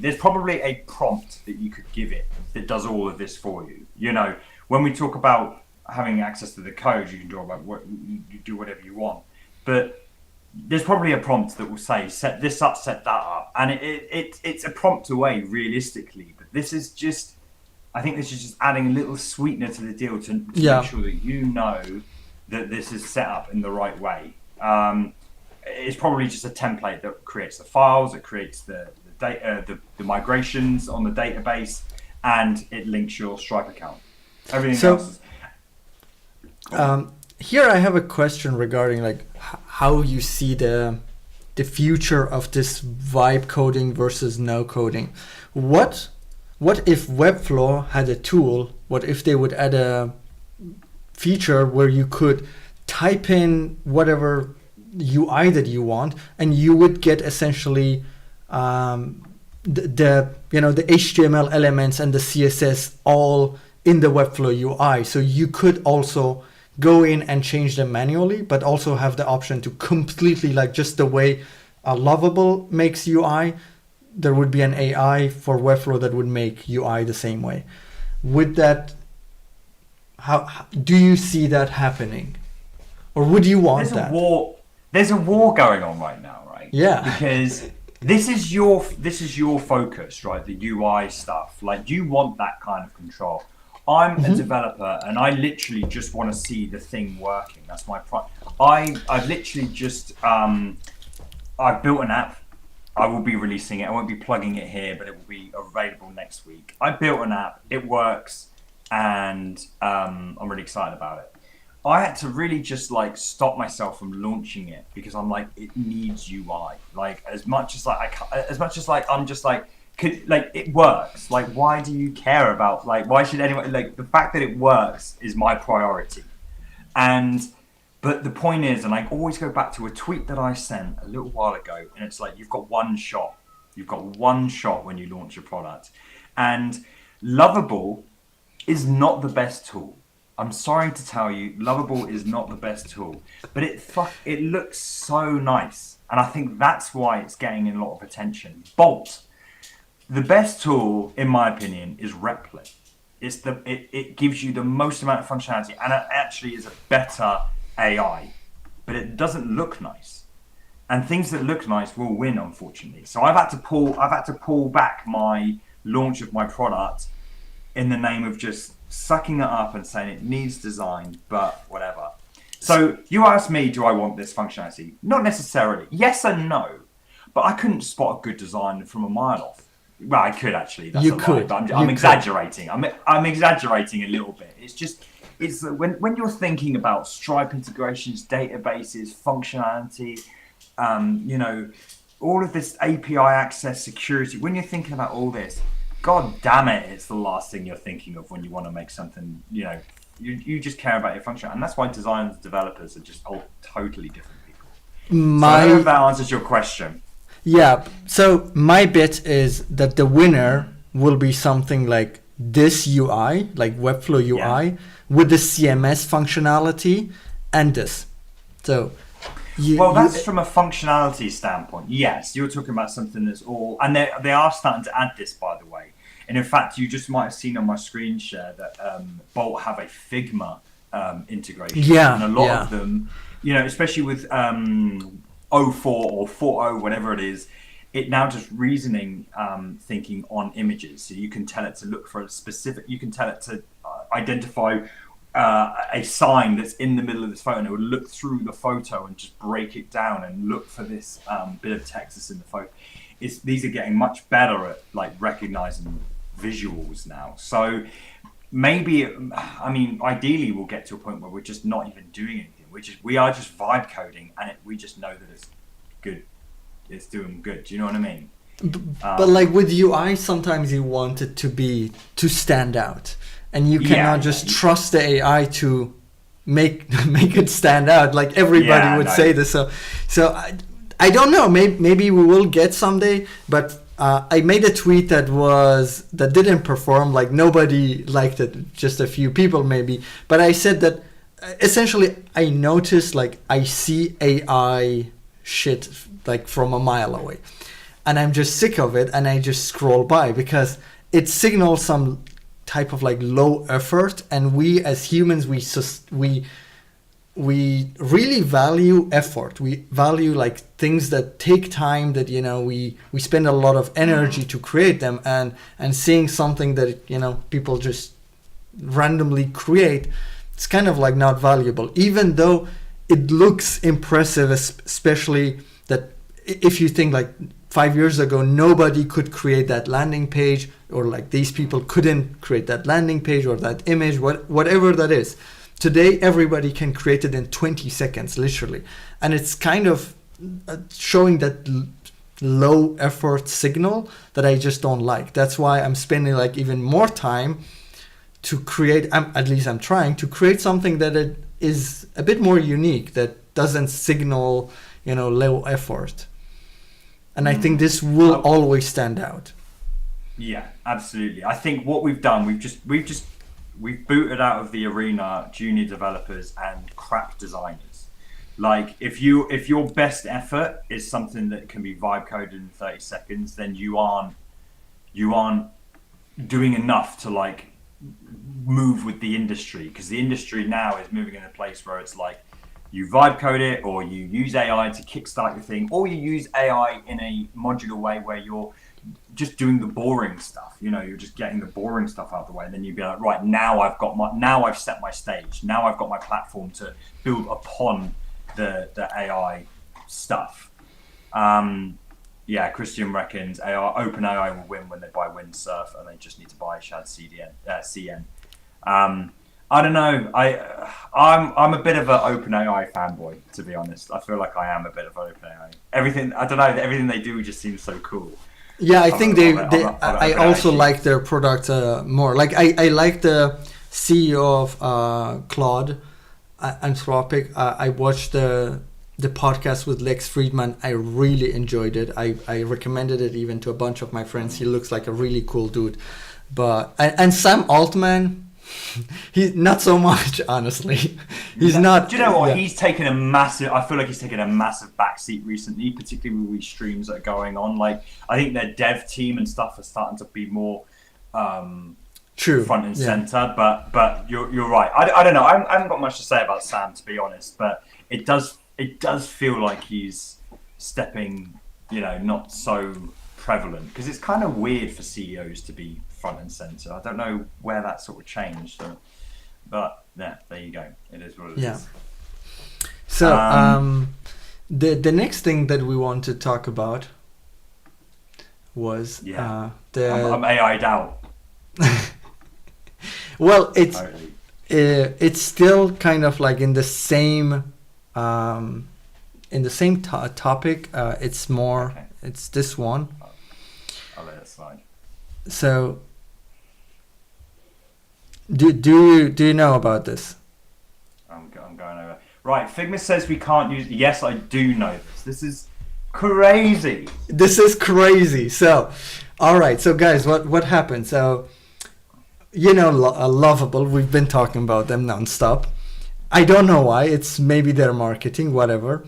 there's probably a prompt that you could give it that does all of this for you. You know, when we talk about having access to the code, you can do about you do whatever you want, but there's probably a prompt that will say set this up, set that up, and it's a prompt away realistically. But this is just, I think this is just adding a little sweetener to the deal to make sure that you know that this is set up in the right way. It's probably just a template that creates the files, it creates the data, the migrations on the database, and it links your Stripe account. Everything else is. Here I have a question regarding like how you see the future of this vibe coding versus no coding. What if Webflow had a tool? What if they would add a feature where you could type in whatever UI that you want, and you would get essentially the HTML elements and the CSS all in the Webflow UI. So you could also go in and change them manually, but also have the option to completely, like just the way Lovable makes UI, there would be an AI for Webflow that would make UI the same way. With that, how do you see that happening? or would you want There's a that? war. There's a war going on right now, right? Yeah. Because this is your focus, right? The UI stuff. Like you want that kind of control. I'm a developer, and I literally just want to see the thing working. That's my prime. I've literally just I've built an app. I will be releasing it. I won't be plugging it here, but it will be available next week. I built an app. It works, and I'm really excited about it. I had to really just like stop myself from launching it because I'm like, it needs UI. Like as much as like as much as like I'm just like, like it works. Like why do you care about like why should anyone like the fact that it works is my priority. And but the point is, and I always go back to a tweet that I sent a little while ago, and it's like you've got one shot. You've got one shot when you launch a product, and Lovable is not the best tool. I'm sorry to tell you, Lovable is not the best tool, but it looks so nice, and I think that's why it's getting a lot of attention. Bolt, the best tool, in my opinion, is Replit. It gives you the most amount of functionality, and it actually is a better AI, but it doesn't look nice. And things that look nice will win, unfortunately. So I've had to pull back my launch of my product in the name of just sucking it up and saying it needs design, but whatever. So you asked me, do I want this functionality? Not necessarily. Yes and no. But I couldn't spot a good design from a mile off. Well, I could actually. That's You a lie, could. but You I'm could. exaggerating. I'm exaggerating a little bit. It's when you're thinking about Stripe integrations, databases, functionality, all of this API access, security. When you're thinking about all this, God damn it, it's the last thing you're thinking of when you want to make something, you just care about your function. And that's why designers, developers are just all totally different people. So I don't know if that answers your question. Yeah, so my bet is that the winner will be something like this UI, like Webflow UI, with the CMS functionality and this. So that's from a functionality standpoint. Yes, you're talking about something that's all, and they are starting to add this, by the way. And in fact, you just might have seen on my screen share that Bolt have a Figma integration. Yeah, and a lot of them, especially with 04 or 40, whatever it is, it now just reasoning thinking on images. So you can tell it to look for a specific, you can tell it to identify a sign that's in the middle of this photo, and it would look through the photo and just break it down and look for this bit of text that's in the photo. These are getting much better at like recognizing visuals now. So maybe, ideally we'll get to a point where we're just not even doing anything. We are just vibe coding, and we just know that it's good. It's doing good. Do you know what I mean? But like with UI, sometimes you want it to stand out, and you cannot just trust the AI to make it stand out. Like everybody would say this. So I don't know. Maybe we will get someday. But I made a tweet that didn't perform. Like nobody liked it. Just a few people maybe. But I said that essentially I noticed like I see AI shit like from a mile away, and I'm just sick of it, and I just scroll by because it signals some type of like low effort, and we as humans we really value effort. We value like things that take time, that we spend a lot of energy to create them, and seeing something that people just randomly create, it's kind of like not valuable, even though it looks impressive, especially that if you think like 5 years ago, nobody could create that landing page, or like these people couldn't create that landing page or that image, whatever that is. Today, everybody can create it in 20 seconds, literally. And it's kind of showing that low effort signal that I just don't like. That's why I'm spending like even more time to create, at least I'm trying to create something that it is a bit more unique, that doesn't signal, low effort. And I think this will always stand out. Yeah, absolutely. I think what we've done, we've booted out of the arena junior developers and crap designers. Like if your best effort is something that can be vibe coded in 30 seconds, then you aren't doing enough to like move with the industry, because the industry now is moving in a place where it's like you vibe code it, or you use AI to kickstart your thing, or you use AI in a modular way where you're just doing the boring stuff. You're just getting the boring stuff out of the way, and then you'd be like, right, now I've set my stage. Now I've got my platform to build upon the AI stuff. Christian reckons OpenAI will win when they buy Windsurf, and they just need to buy Shad CN. I don't know. I'm a bit of an OpenAI fanboy, to be honest. I feel like I am a bit of OpenAI. Everything they do just seems so cool. Yeah, I think I also like their product more. Like I like the CEO of Claude, Anthropic. I watched the podcast with Lex Friedman. I really enjoyed it. I recommended it even to a bunch of my friends. He looks like a really cool dude. But and Sam Altman, he's not so much, honestly. He's not. Do you know what? Yeah. He's taken a massive. I feel like he's taken a massive backseat recently, particularly with these streams that are going on. Like, I think their dev team and stuff are starting to be more true front and center. But you're right. I don't know. I haven't got much to say about Sam, to be honest. But it does feel like he's stepping, not so prevalent, because it's kind of weird for CEOs to be front and center. I don't know where that sort of changed, but yeah, there you go. It is what it is. So the next thing that we want to talk about was I'm AI'd out. Well, Totally. It's still kind of like in the same topic. It's more. Okay. It's this one. I'll let it slide. So, do you know about this? I'm going over. Right, Figma says we can't use. Yes, I do know this. This is crazy. This is crazy. So, all right. So, guys, what happened? So, Lovable. We've been talking about them nonstop. I don't know why. It's maybe their marketing, whatever.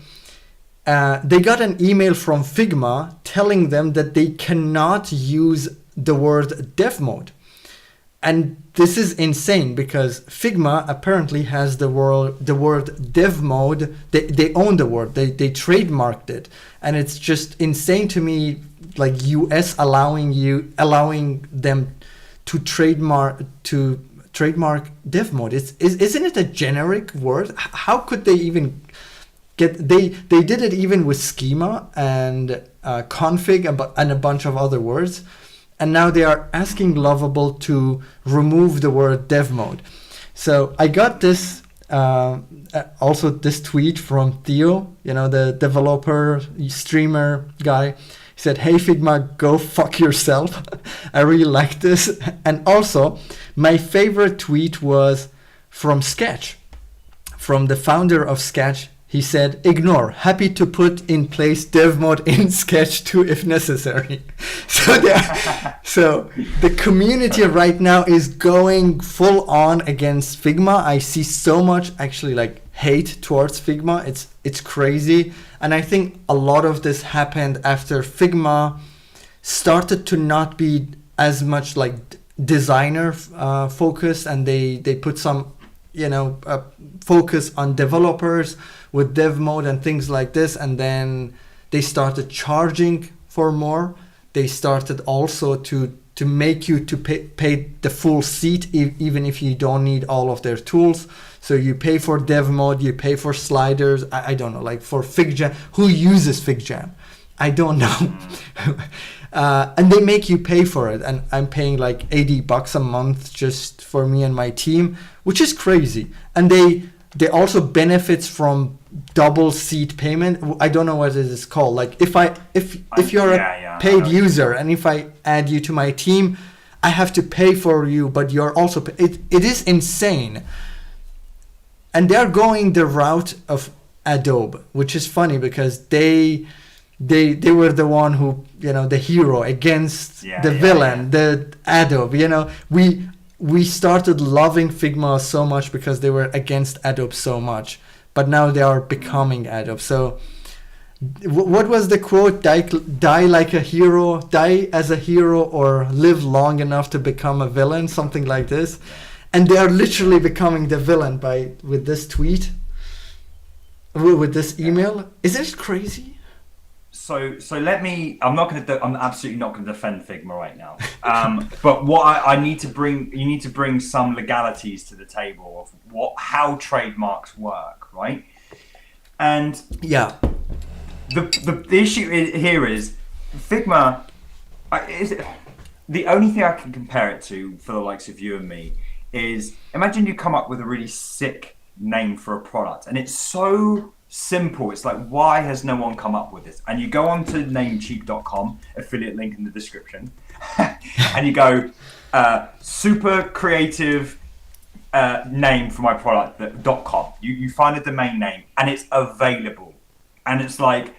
They got an email from Figma telling them that they cannot use the word dev mode. And this is insane because Figma apparently has the word dev mode. They own the word. They trademarked it. And it's just insane to me, like US allowing them to trademark dev mode. Isn't it a generic word? How could they even they did it even with schema and config and a bunch of other words, and now they are asking Lovable to remove the word dev mode. So I got this also this tweet from Theo, the developer streamer guy. He said, "Hey Figma, go fuck yourself." I really like this. And also my favorite tweet was from Sketch, from the founder of Sketch. He said, "Ignore. Happy to put in place dev mode in Sketch 2 if necessary." So the community right now is going full on against Figma. I see so much actually like hate towards Figma. It's crazy. And I think a lot of this happened after Figma started to not be as much like designer focused, and they put some focus on developers with dev mode and things like this, and then they started charging for more. They started also to make you to pay the full seat even if you don't need all of their tools. So you pay for dev mode, you pay for sliders. I don't know, like for FigJam. Who uses FigJam? I don't know. And they make you pay for it, and I'm paying like $80 a month just for me and my team, which is crazy. And they also benefits from double seat payment. I don't know what it is called. Like if you're a paid user, and if I add you to my team, I have to pay for you, but you're also it is insane. And they're going the route of Adobe, which is funny because they were the one who, the hero against the villain, the Adobe. We started loving Figma so much because they were against Adobe so much, but now they are becoming Adobe. So what was the quote? Die like a hero, die as a hero, or live long enough to become a villain, something like this. And they are literally becoming the villain with this tweet. with this email. Isn't it crazy? So let me. I'm not going to. I'm absolutely not going to defend Figma right now. But what I need to bring, you need to bring some legalities to the table of how trademarks work, right? And Yeah. the issue here is Figma. The only thing I can compare it to for the likes of you and me is imagine you come up with a really sick name for a product, and it's so simple. It's like, why has no one come up with this? And you go on to Namecheap.com, affiliate link in the description, and you go, super creative name for my product, .com. You find a domain name, and it's available, and it's like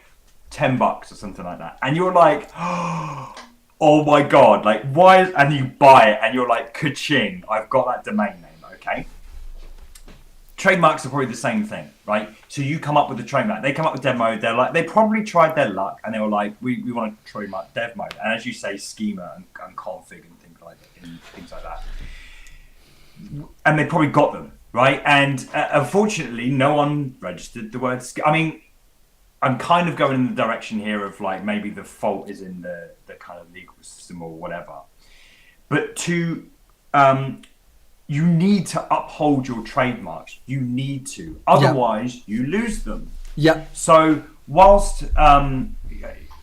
$10 or something like that, and you're like, oh my god, like why? And you buy it, and you're like, ka-ching, I've got that domain name. Okay. Trademarks are probably the same thing, right? So you come up with a trademark. They come up with dev mode. They're like, they probably tried their luck, and they were like, we want to trademark dev mode, and as you say, schema and config and things like that. And they probably got them right. And unfortunately, no one registered the word. I mean, I'm kind of going in the direction here of like maybe the fault is in the kind of legal system or whatever. But you need to uphold your trademarks. You need to. Otherwise, you lose them. Yeah. So whilst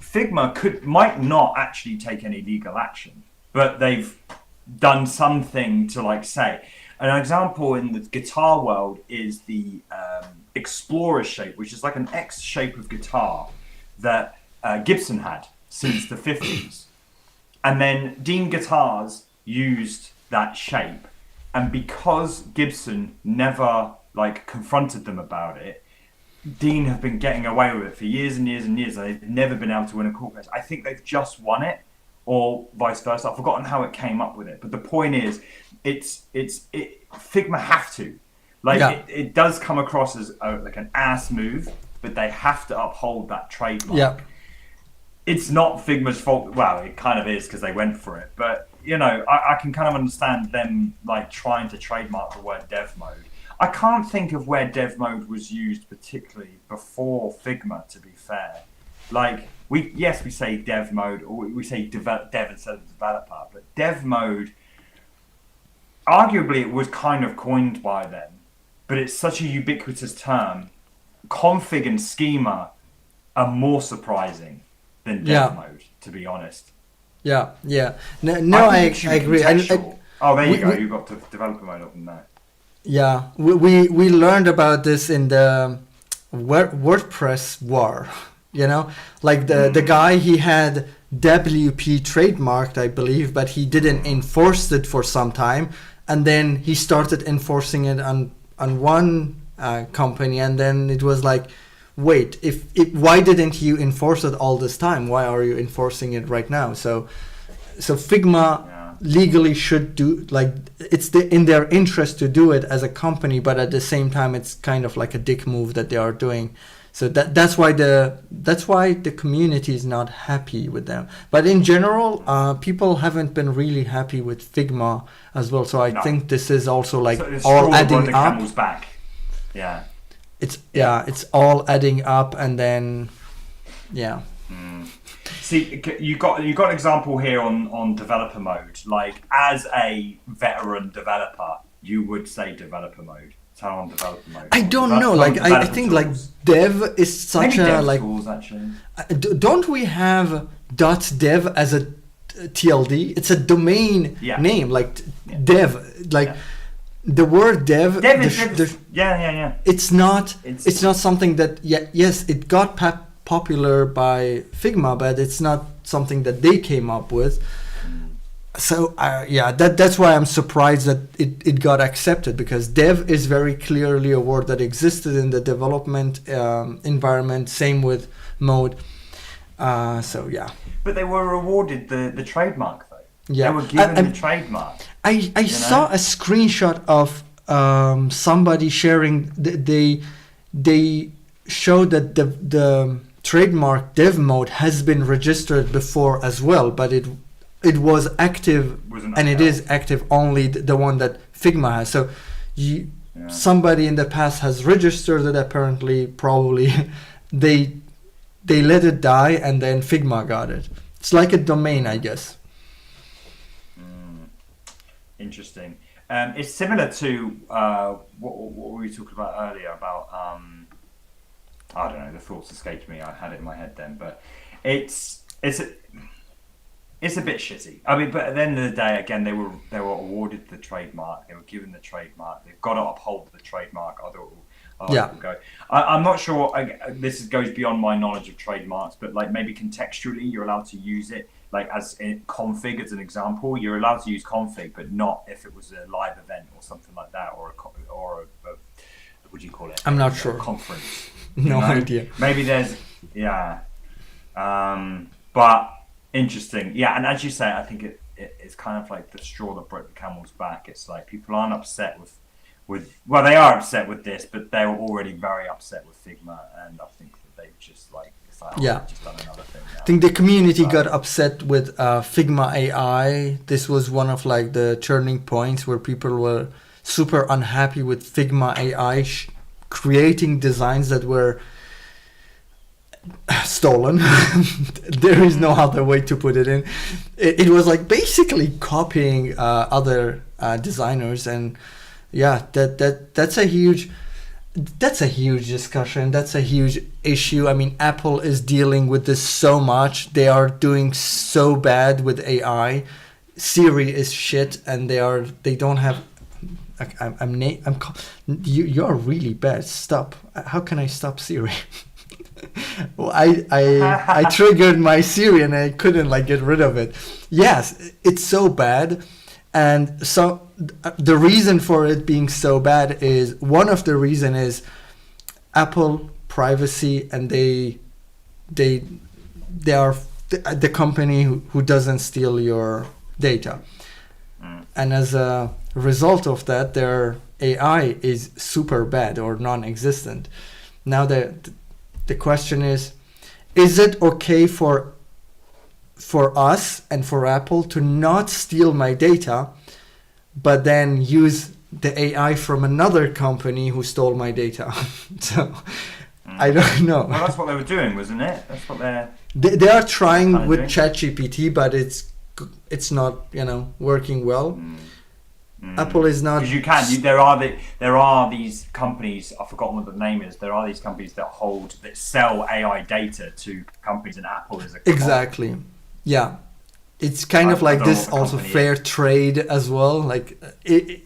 Figma might not actually take any legal action, but they've done something to like say. An example in the guitar world is the Explorer shape, which is like an X shape of guitar that Gibson had since the 50s. And then Dean Guitars used that shape. And because Gibson never like confronted them about it, Dean have been getting away with it for years and years and years. And they've never been able to win a court case. I think they've just won it, or vice versa. I've forgotten how it came up with it. But the point is, Figma have to. Like, yeah. It does come across as like an ass move, but they have to uphold that trademark. Yeah. It's not Figma's fault. Well, it kind of is because they went for it. But, you know, I can kind of understand them like trying to trademark the word dev mode. I can't think of where dev mode was used particularly before Figma, to be fair. Like, we say dev mode, or we say dev instead of developer, but dev mode, arguably it was kind of coined by them, but it's such a ubiquitous term. Config and schema are more surprising than dev mode, to be honest. Yeah. No, I agree. Oh, there you go. You've got developer mode up in there. Yeah, we learned about this in the WordPress war. You know, like the guy, he had WP trademarked, I believe, but he didn't enforce it for some time, and then he started enforcing it on one company, and then it was like, wait, why didn't you enforce it all this time? Why are you enforcing it right now? So Figma legally should do, like, it's in their interest to do it as a company, but at the same time, it's kind of like a dick move that they are doing. So that's why the community is not happy with them. But in general, people haven't been really happy with Figma as well. So I think this is also like all adding up. Camel's back. Yeah. It's all adding up, and then See, you got an example here on developer mode. Like, as a veteran developer, you would say developer mode. Turn on developer mode. I don't know. Like, I think like dev is such maybe a dev like. Tools, actually. Don't we have .dev as a TLD? It's a domain name, like dev, like. The word dev, yeah. It's not something that yes, it got popular by Figma, but it's not something that they came up with. So that's why I'm surprised that it got accepted, because dev is very clearly a word that existed in the development environment. Same with mode. But they were awarded the trademark though. Yeah, they were given the trademark. I saw a screenshot of somebody sharing. They showed that the trademark dev mode has been registered before as well, but it was active, and it is active only the one that Figma has. So somebody in the past has registered it. Apparently, probably they let it die, and then Figma got it. It's like a domain, I guess. Interesting. It's similar to what we talked about earlier about I don't know. The thoughts escaped me. I had it in my head then, but it's a bit shitty. I mean, but at the end of the day, again, they were awarded the trademark. They were given the trademark. They've got to uphold the trademark. Otherwise, it will go. I'm not sure. This goes beyond my knowledge of trademarks, but like maybe contextually, you're allowed to use it. Like as in config, as an example, you're allowed to use config, but not if it was a live event or something like that, or a what do you call it? I'm not sure. Conference. No idea. Maybe there's but interesting. Yeah, and as you say, I think it's kind of like the straw that broke the camel's back. It's like people aren't upset with well, they are upset with this, but they were already very upset with Figma, and I think that they've just like just done another thing now. I think the community got upset with Figma AI. This was one of like the turning points where people were super unhappy with Figma AI creating designs that were stolen. There is no other way to put it in. It was like basically copying other designers, and that's a huge discussion. That's a huge issue. I mean, Apple is dealing with this so much. They are doing so bad with AI. Siri is shit, and they don't have. You're really bad. Stop. How can I stop Siri? Well, I triggered my Siri and I couldn't like get rid of it. Yes, it's so bad, and so the reason for it being so bad is Apple privacy, and they are the company who doesn't steal your data, and as a result of that, their AI is super bad or non-existent. Now the question is it okay for us and for Apple to not steal my data, but then use the AI from another company who stole my data? So I don't know. Well, that's what they were doing, wasn't it? That's what they are trying with ChatGPT, but it's not working well. Apple is not, because there are these companies, I've forgotten what the name is. There are these companies that sell AI data to companies, and Apple is a exactly. Yeah, it's kind of like this also fair trade as well. Like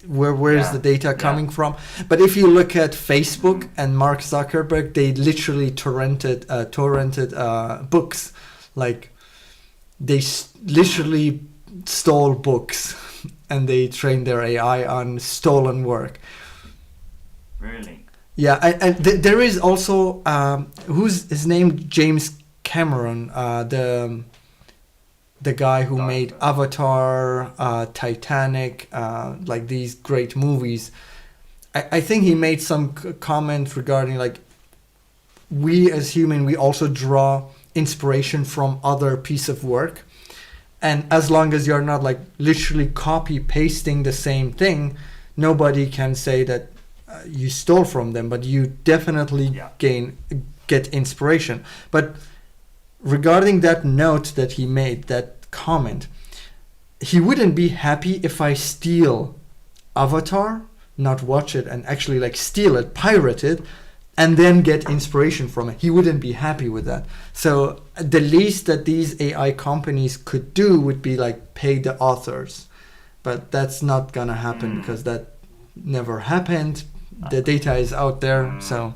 where is the data coming from? But if you look at Facebook and Mark Zuckerberg, they literally torrented books. Like they literally stole books. And they train their AI on stolen work. Really? Yeah, and there is also who's his name? James Cameron, the guy who made Avatar, Titanic, like these great movies. I think he made some comment regarding like we as human, we also draw inspiration from other piece of work. And as long as you're not like literally copy pasting the same thing, nobody can say that you stole from them, but you definitely get inspiration. But regarding that note that he made, that comment, he wouldn't be happy if I steal Avatar, not watch it, and actually like steal it, pirate it, and then get inspiration from it. He wouldn't be happy with that. So the least that these AI companies could do would be like pay the authors. But that's not gonna happen because that never happened. The data is out there, so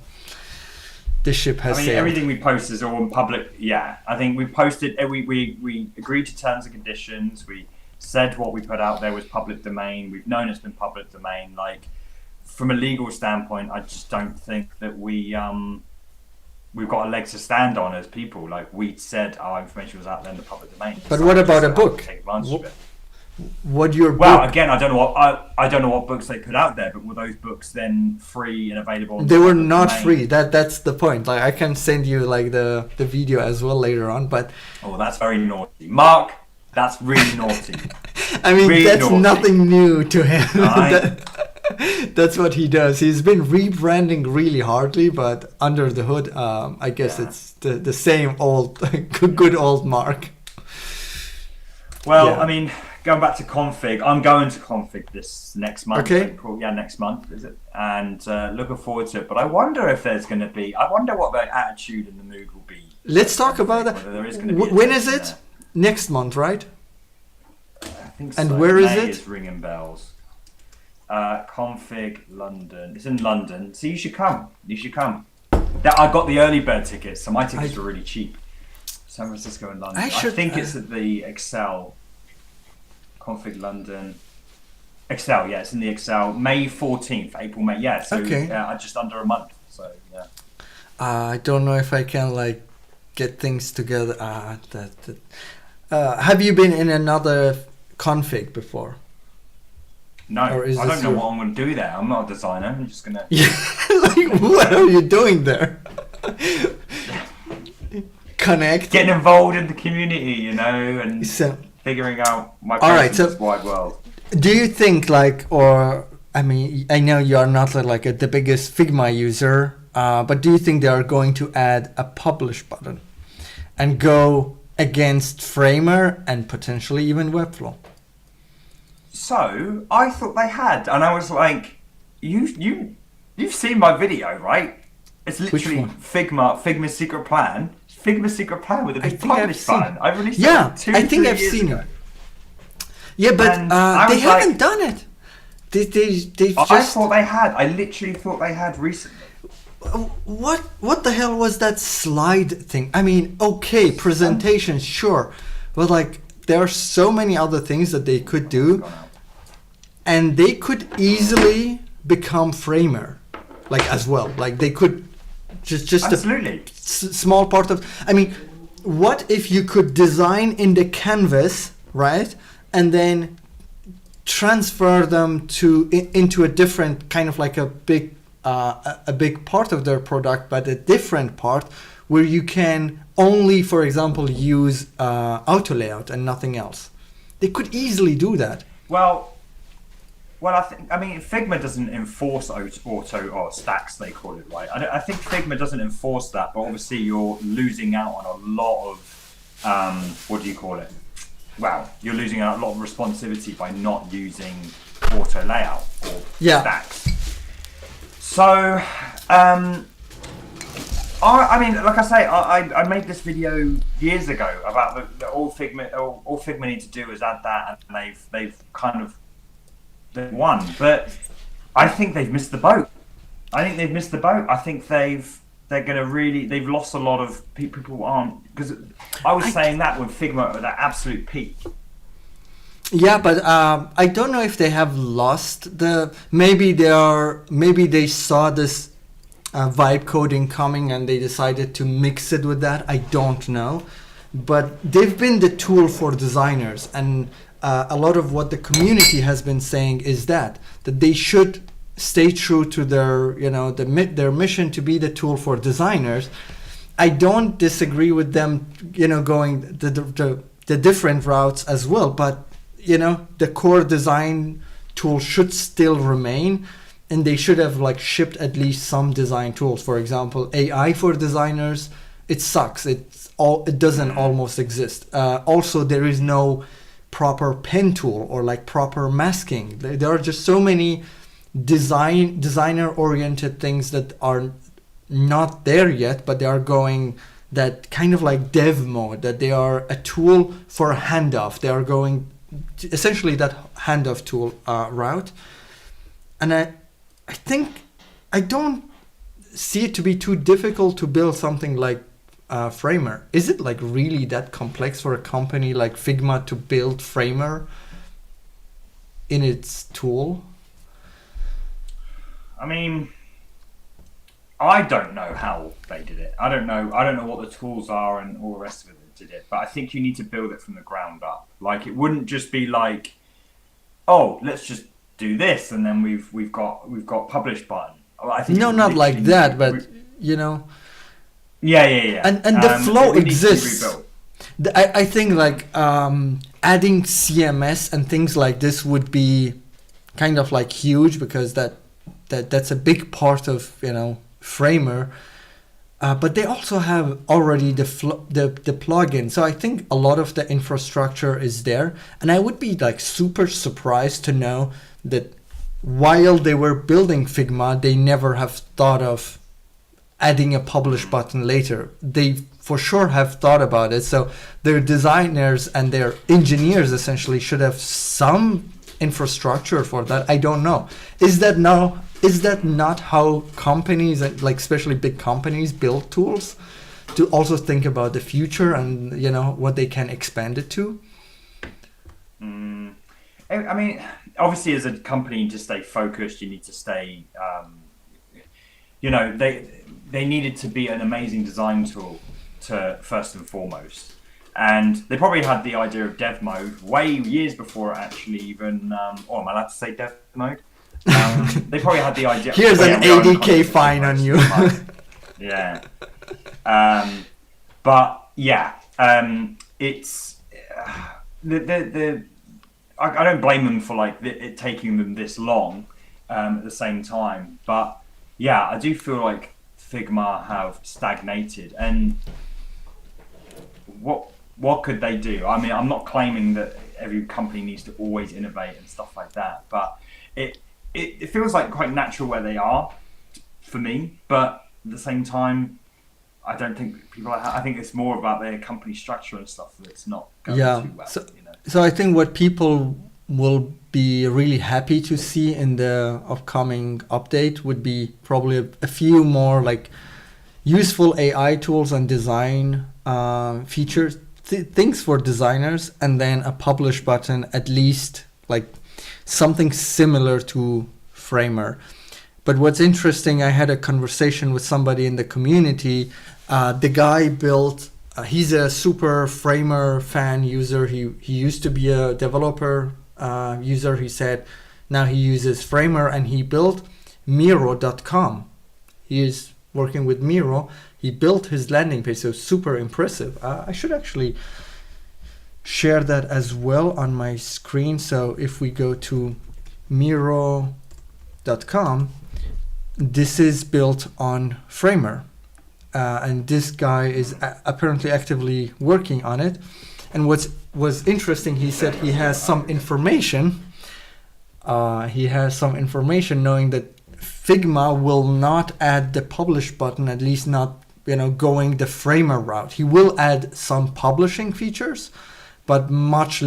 the ship has sailed. Everything we post is all in public. Yeah, I think we posted, we agreed to terms and conditions. We said what we put out there was public domain. We've known it's been public domain. Like, from a legal standpoint, I just don't think that we've got a leg to stand on as people. Like, we said our information was out there in the public domain. But what about a book? Again, I don't know what books they put out there, but were those books then free and available? They were not free. That's the point. Like, I can send you like the video as well later on. But that's very naughty, Mark. That's really naughty. I mean, really that's naughty. Nothing new to him. That's what he does. He's been rebranding really hardly, but under the hood, I guess Yeah. it's the same old, good old Mark. Well, Yeah. I mean, going back to config, I'm going to config this next month. Okay. April, yeah, next month is it? And looking forward to it. But I wonder if there's going to be. I wonder what the attitude in the mood will be. Let's talk about that. Whether there is going to be When is attention it? Next month, right? there. I think And so. where is May it? is ringing bells. Config London. It's in London, so you should come. You should come. I got the early bird tickets, so my tickets were really cheap. San Francisco and London. I I should- think it's at the Excel. Config London. Excel, yeah, it's in the Excel. May 14th, April, May. Yeah, so Okay. just under a month. So, yeah. I don't know if I can like get things together. Have you been in another config before? No, Or is I this don't know your- what I'm going to do there. I'm not a designer. I'm just going to. Yeah, like what are you doing there? Connect. Getting involved in the community, you know, and So, figuring out my All place right, in so- this wide world. do you think like, or I mean, I know you are not like the biggest Figma user, but do you think they are going to add a publish button and go against Framer and potentially even Webflow? So I thought they had, and I was like, you've seen my video, right? It's literally one? Figma's secret plan. Figma's secret plan with a I big think I've publish seen- button. I released Yeah, it like I think 2-3 I've years seen ago. it. Yeah, but And I they was like- haven't done it. They've I just thought they had. I literally thought they had recently. what the hell was that slide thing? I mean, okay, presentations, sure, but like there are so many other things that they could do, and they could easily become Framer, like as well. Like they could just a Absolutely. small part of. I mean, what if you could design in the canvas, right, and then transfer them into a different kind of like a big part of their product, but a different part where you can only, for example, use auto layout and nothing else. They could easily do that. Well, I mean, Figma doesn't enforce auto or stacks, they call it, right? I think Figma doesn't enforce that, but obviously you're losing out on a lot of, what do you call it? Well, you're losing out a lot of responsivity by not using auto layout or Yeah. stacks. So, I mean, like I say, I made this video years ago about the all Figma need to do is add that, and they've kind of won, but I think they've missed the boat. I think they've lost a lot of people who aren't, because I was saying that with Figma at that absolute peak. Yeah, but I don't know if they have lost the. Maybe they saw this vibe coding coming and they decided to mix it with that. I don't know, but they've been the tool for designers, and a lot of what the community has been saying is that they should stay true to their their mission to be the tool for designers. I don't disagree with them, going the different routes as well, but the core design tool should still remain, and they should have like shipped at least some design tools. For example, AI for designers, it sucks. It doesn't almost exist. Also, there is no proper pen tool or like proper masking. There are just so many designer oriented things that are not there yet, but they are going that kind of like dev mode, that they are a tool for a handoff. They are going essentially that handoff tool route. And I think I don't see it to be too difficult to build something like Framer. Is it like really that complex for a company like Figma to build Framer in its tool? I mean, I don't know how they did it. I don't know what the tools are and all the rest of it that did it. But I think you need to build it from the ground up. Like, it wouldn't just be like, oh, let's just do this and then we've got publish button. I think No, not like that, but Yeah. And the flow it would need to be exists. rebuilt. I think like adding CMS and things like this would be kind of like huge because that's a big part of, you know, Framer. But they also have already the plugin. So I think a lot of the infrastructure is there. And I would be like super surprised to know that while they were building Figma, they never have thought of adding a publish button later. They for sure have thought about it. So their designers and their engineers essentially should have some infrastructure for that. I don't know. Is that not how companies, like especially big companies, build tools? To also think about the future and, you know, what they can expand it to? I mean, obviously as a company, to stay focused, you need to stay, you know, they needed to be an amazing design tool to first and foremost. And they probably had the idea of dev mode way years before it actually even, or am I allowed to say dev mode? They probably had the idea. Here's an ADK fine on you. Yeah. But yeah, it's I don't blame them for like it taking them this long at the same time. But yeah, I do feel like Figma have stagnated. And what could they do? I mean, I'm not claiming that every company needs to always innovate and stuff like that, but it feels like quite natural where they are for me. But at the same time, I don't think people. I think it's more about their company structure and stuff that's not going too well. You know? So I think what people will be really happy to see in the upcoming update would be probably a few more like useful AI tools and design features, things for designers, and then a publish button, at least like something similar to Framer. But what's interesting, I had a conversation with somebody in the community. The guy built, he's a super Framer fan user. He used to be a developer user. He said now he uses Framer, and he built Miro.com. He is working with Miro. He built his landing page, so super impressive. I should actually share that as well on my screen. So if we go to Miro.com, this is built on Framer. And this guy is apparently actively working on it. And what's interesting, he said he has some information. Knowing that Figma will not add the publish button, at least not, you know, going the Framer route. He will add some publishing features, but much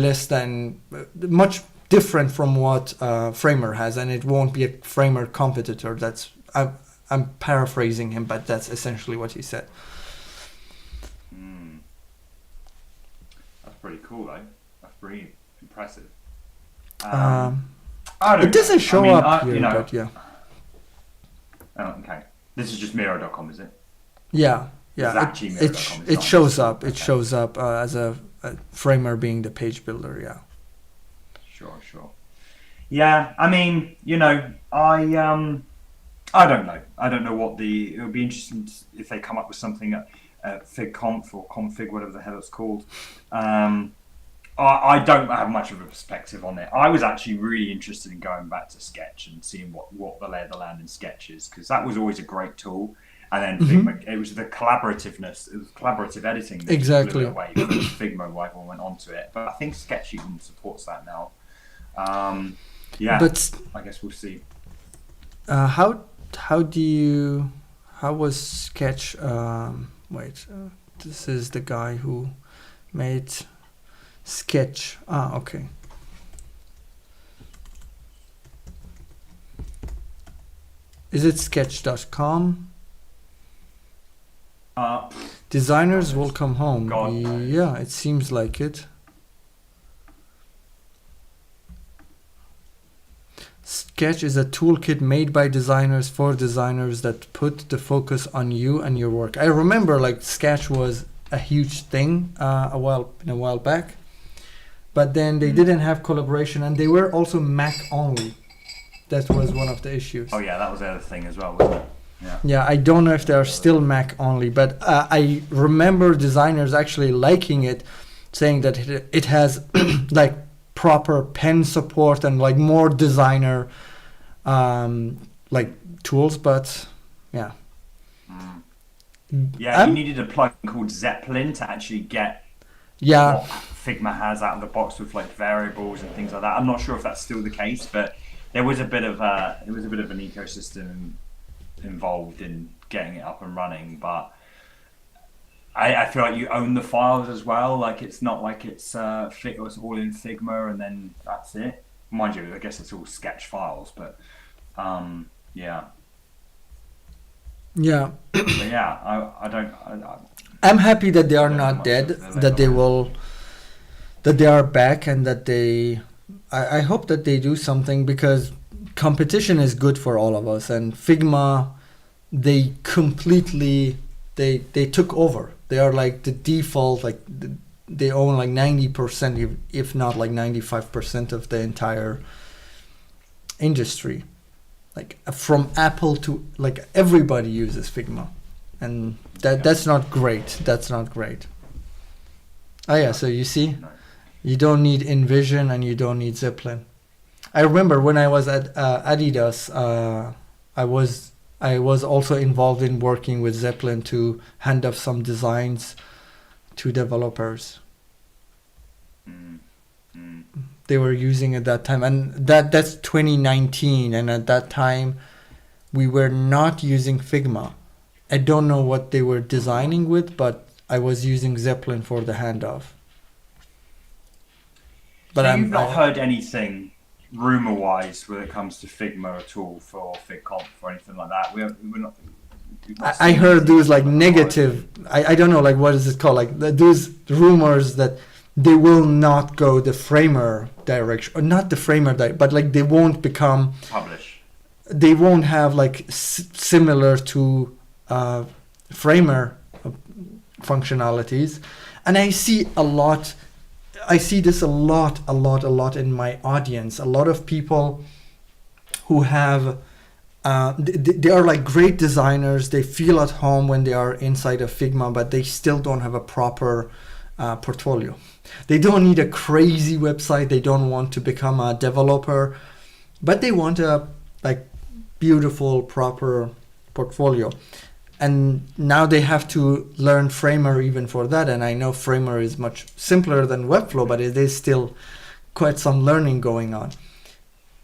different from what Framer has, and it won't be a Framer competitor. I'm paraphrasing him, but that's essentially what he said. That's pretty cool, though. That's pretty impressive. It doesn't show up here, but yeah. Okay. This is just Miro.com, is it? Yeah. It shows up. Okay. It shows up as a Framer being the page builder. Yeah. Sure. Yeah, I mean, you know, I don't know. I don't know what it would be interesting if they come up with something at FigConf or Config, whatever the hell it's called. I don't have much of a perspective on it. I was actually really interested in going back to Sketch and seeing what the lay of the land in Sketch is, because that was always a great tool. And then Figma, it was the collaborative editing that exactly blew it away from Figma, why everyone went onto it. But I think Sketch even supports that now. Yeah, but I guess we'll see. How was Sketch? This is the guy who made Sketch. Okay. Is it sketch.com? Designers will come home. Yeah, it seems like it. Sketch is a toolkit made by designers for designers that put the focus on you and your work. I remember like Sketch was a huge thing a while back, but then they didn't have collaboration, and they were also Mac only. That was one of the issues. Oh yeah, that was the other thing as well, wasn't it? Yeah, I don't know if they are still Mac only, but I remember designers actually liking it, saying that it has like proper pen support and like more designer like tools, but yeah. Yeah, you needed a plugin called Zeppelin to actually get Yeah, what Figma has out of the box with like variables and things like that. I'm not sure if that's still the case, but there was a bit of an ecosystem involved in getting it up and running. But I feel like you own the files as well. Like it's not like it's all in Figma and then that's it. Mind you, I guess it's all sketch files, but yeah. yeah. But yeah, I'm happy that they are don't know not much dead, of the that they layout. that they are back, and that I hope that they do something, because competition is good for all of us. And Figma, they completely they took over. They are like the default, like they own like 90%, if not like 95% of the entire industry. Like from Apple to like everybody uses Figma, and that's not great. That's not great. Oh yeah, so you see, No. you don't need InVision and you don't need Zeppelin. I remember when I was at Adidas, I was also involved in working with Zeppelin to hand off some designs to developers. Mm, mm. They were using at that time, and that's 2019, and at that time we were not using Figma. I don't know what they were designing with, but I was using Zeppelin for the handoff. But So you've not heard anything rumor-wise when it comes to Figma at all for FigConf or anything like that? We're not. We've not I seen heard anything those like on the negative. I don't know, like what is it called? Like those rumors that they will not go the Framer direction, or not the Framer but like they won't become. horizon. Publish. They won't have like similar to Framer functionalities, and I see a lot. I see this a lot in my audience. A lot of people who have, they are like great designers. They feel at home when they are inside of Figma, but they still don't have a proper portfolio. They don't need a crazy website. They don't want to become a developer, but they want a like beautiful, proper portfolio. And now they have to learn Framer even for that. And I know Framer is much simpler than Webflow, but it is still quite some learning going on.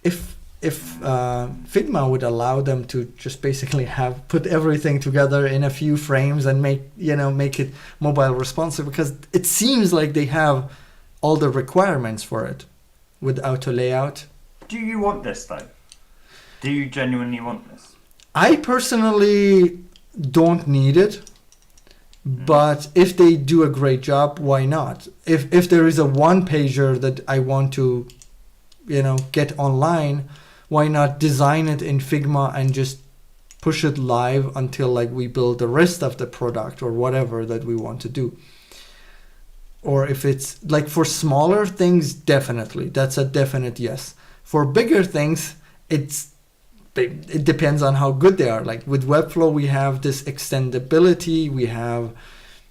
If Figma would allow them to just basically put everything together in a few frames and make it mobile responsive, because it seems like they have all the requirements for it with auto layout. Do you want this though? Do you genuinely want this? I personally don't need it, but if they do a great job, why not? If there is a one pager that I want to get online, why not design it in Figma and just push it live until like we build the rest of the product or whatever that we want to do. Or if it's like for smaller things, definitely that's a definite yes. For bigger things, it depends on how good they are. Like with Webflow, we have this extendability, we have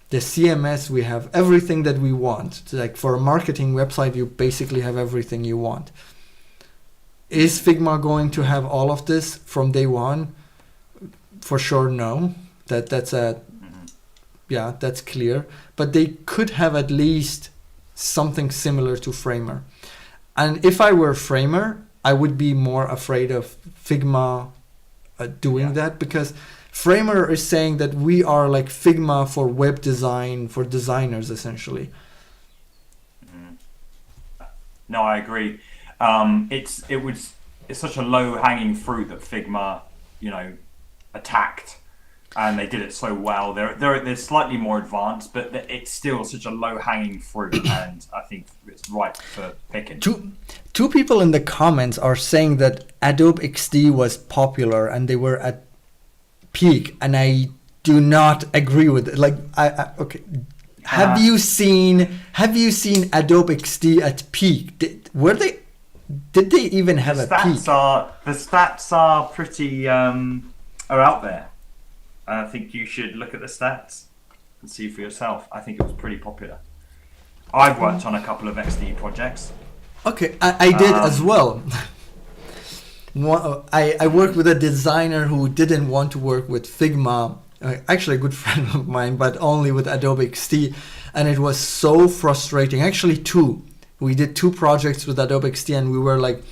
the CMS, we have everything that we want. So like for a marketing website, you basically have everything you want. Is Figma going to have all of this from day one? For sure, no. That's clear. But they could have at least something similar to Framer. And if I were Framer, I would be more afraid of Figma doing that, because Framer is saying that we are like Figma for web design, for designers essentially. No, I agree. It's such a low hanging fruit that Figma, attacked, and they did it so well. They're slightly more advanced, but it's still such a low hanging fruit, and I think it's ripe for picking. Two people in the comments are saying that Adobe XD was popular and they were at peak, and I do not agree with it. Like, okay, have you seen Adobe XD at peak? Did they even have a peak? The stats are pretty are out there. I think you should look at the stats and see for yourself. I think it was pretty popular. I've worked on a couple of XD projects. Okay, I did as well. I worked with a designer who didn't want to work with Figma, actually a good friend of mine, but only with Adobe XD. And it was so frustrating. Actually, two. We did two projects with Adobe XD and we were like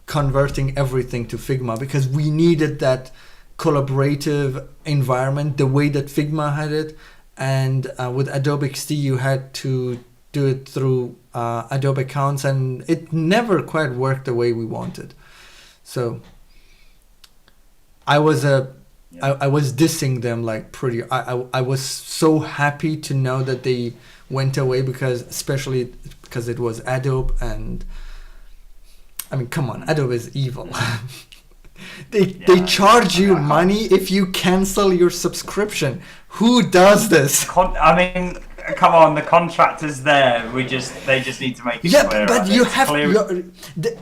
converting everything to Figma because we needed that collaborative environment, the way that Figma had it. And with Adobe XD, you had to do it through Adobe accounts, and it never quite worked the way we wanted. So I was I was dissing them like pretty. I was so happy to know that they went away because, especially because it was Adobe, and I mean, come on, Adobe is evil. They charge you money if you cancel your subscription. Who does this? I mean, come on, the contractor's there. They just need to make it clear. But you have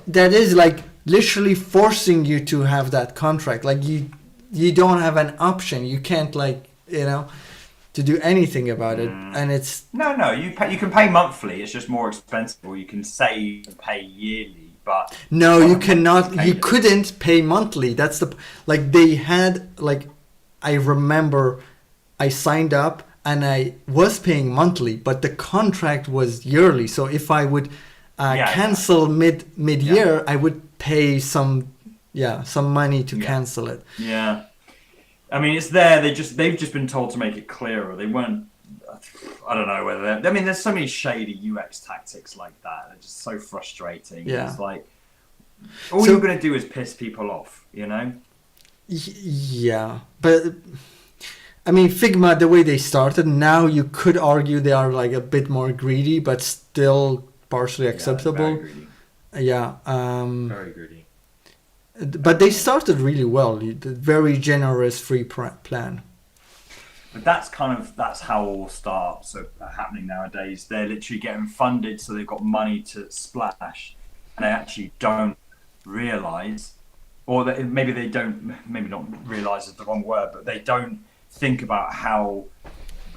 that is like literally forcing you to have that contract. Like you don't have an option. You can't to do anything about it. And it's no. You can pay monthly. It's just more expensive. Or you can save and pay yearly. But no, you cannot. You couldn't pay monthly. That's they had I remember I signed up and I was paying monthly, but the contract was yearly. So if I would cancel mid-year, I would pay some money to cancel it. Yeah, I mean it's there. They've just been told to make it clearer. They weren't. I don't know whether I mean there's so many shady UX tactics like that. They're just so frustrating. Yeah. It's like all you're gonna do is piss people off, Yeah, but I mean Figma, the way they started, now you could argue they are like a bit more greedy, but still partially acceptable. Very greedy. Yeah. Very greedy. But they started really well. Very generous free plan. But that's how all startups are happening nowadays. They're literally getting funded, so they've got money to splash, and they actually don't realize, or maybe not realize is the wrong word, but they don't think about how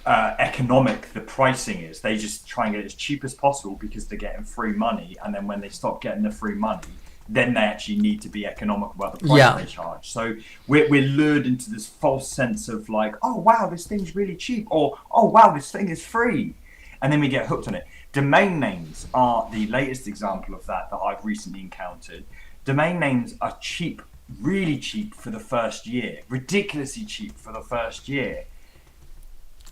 economic the pricing is. They just try and get it as cheap as possible because they're getting free money, and then when they stop getting the free money, then they actually need to be economical about the price they charge. So we're lured into this false sense of like, oh wow, this thing's really cheap, or oh wow, this thing is free, and then we get hooked on it. Domain names are the latest example of that I've recently encountered. Domain names are cheap, really cheap for the first year, ridiculously cheap for the first year.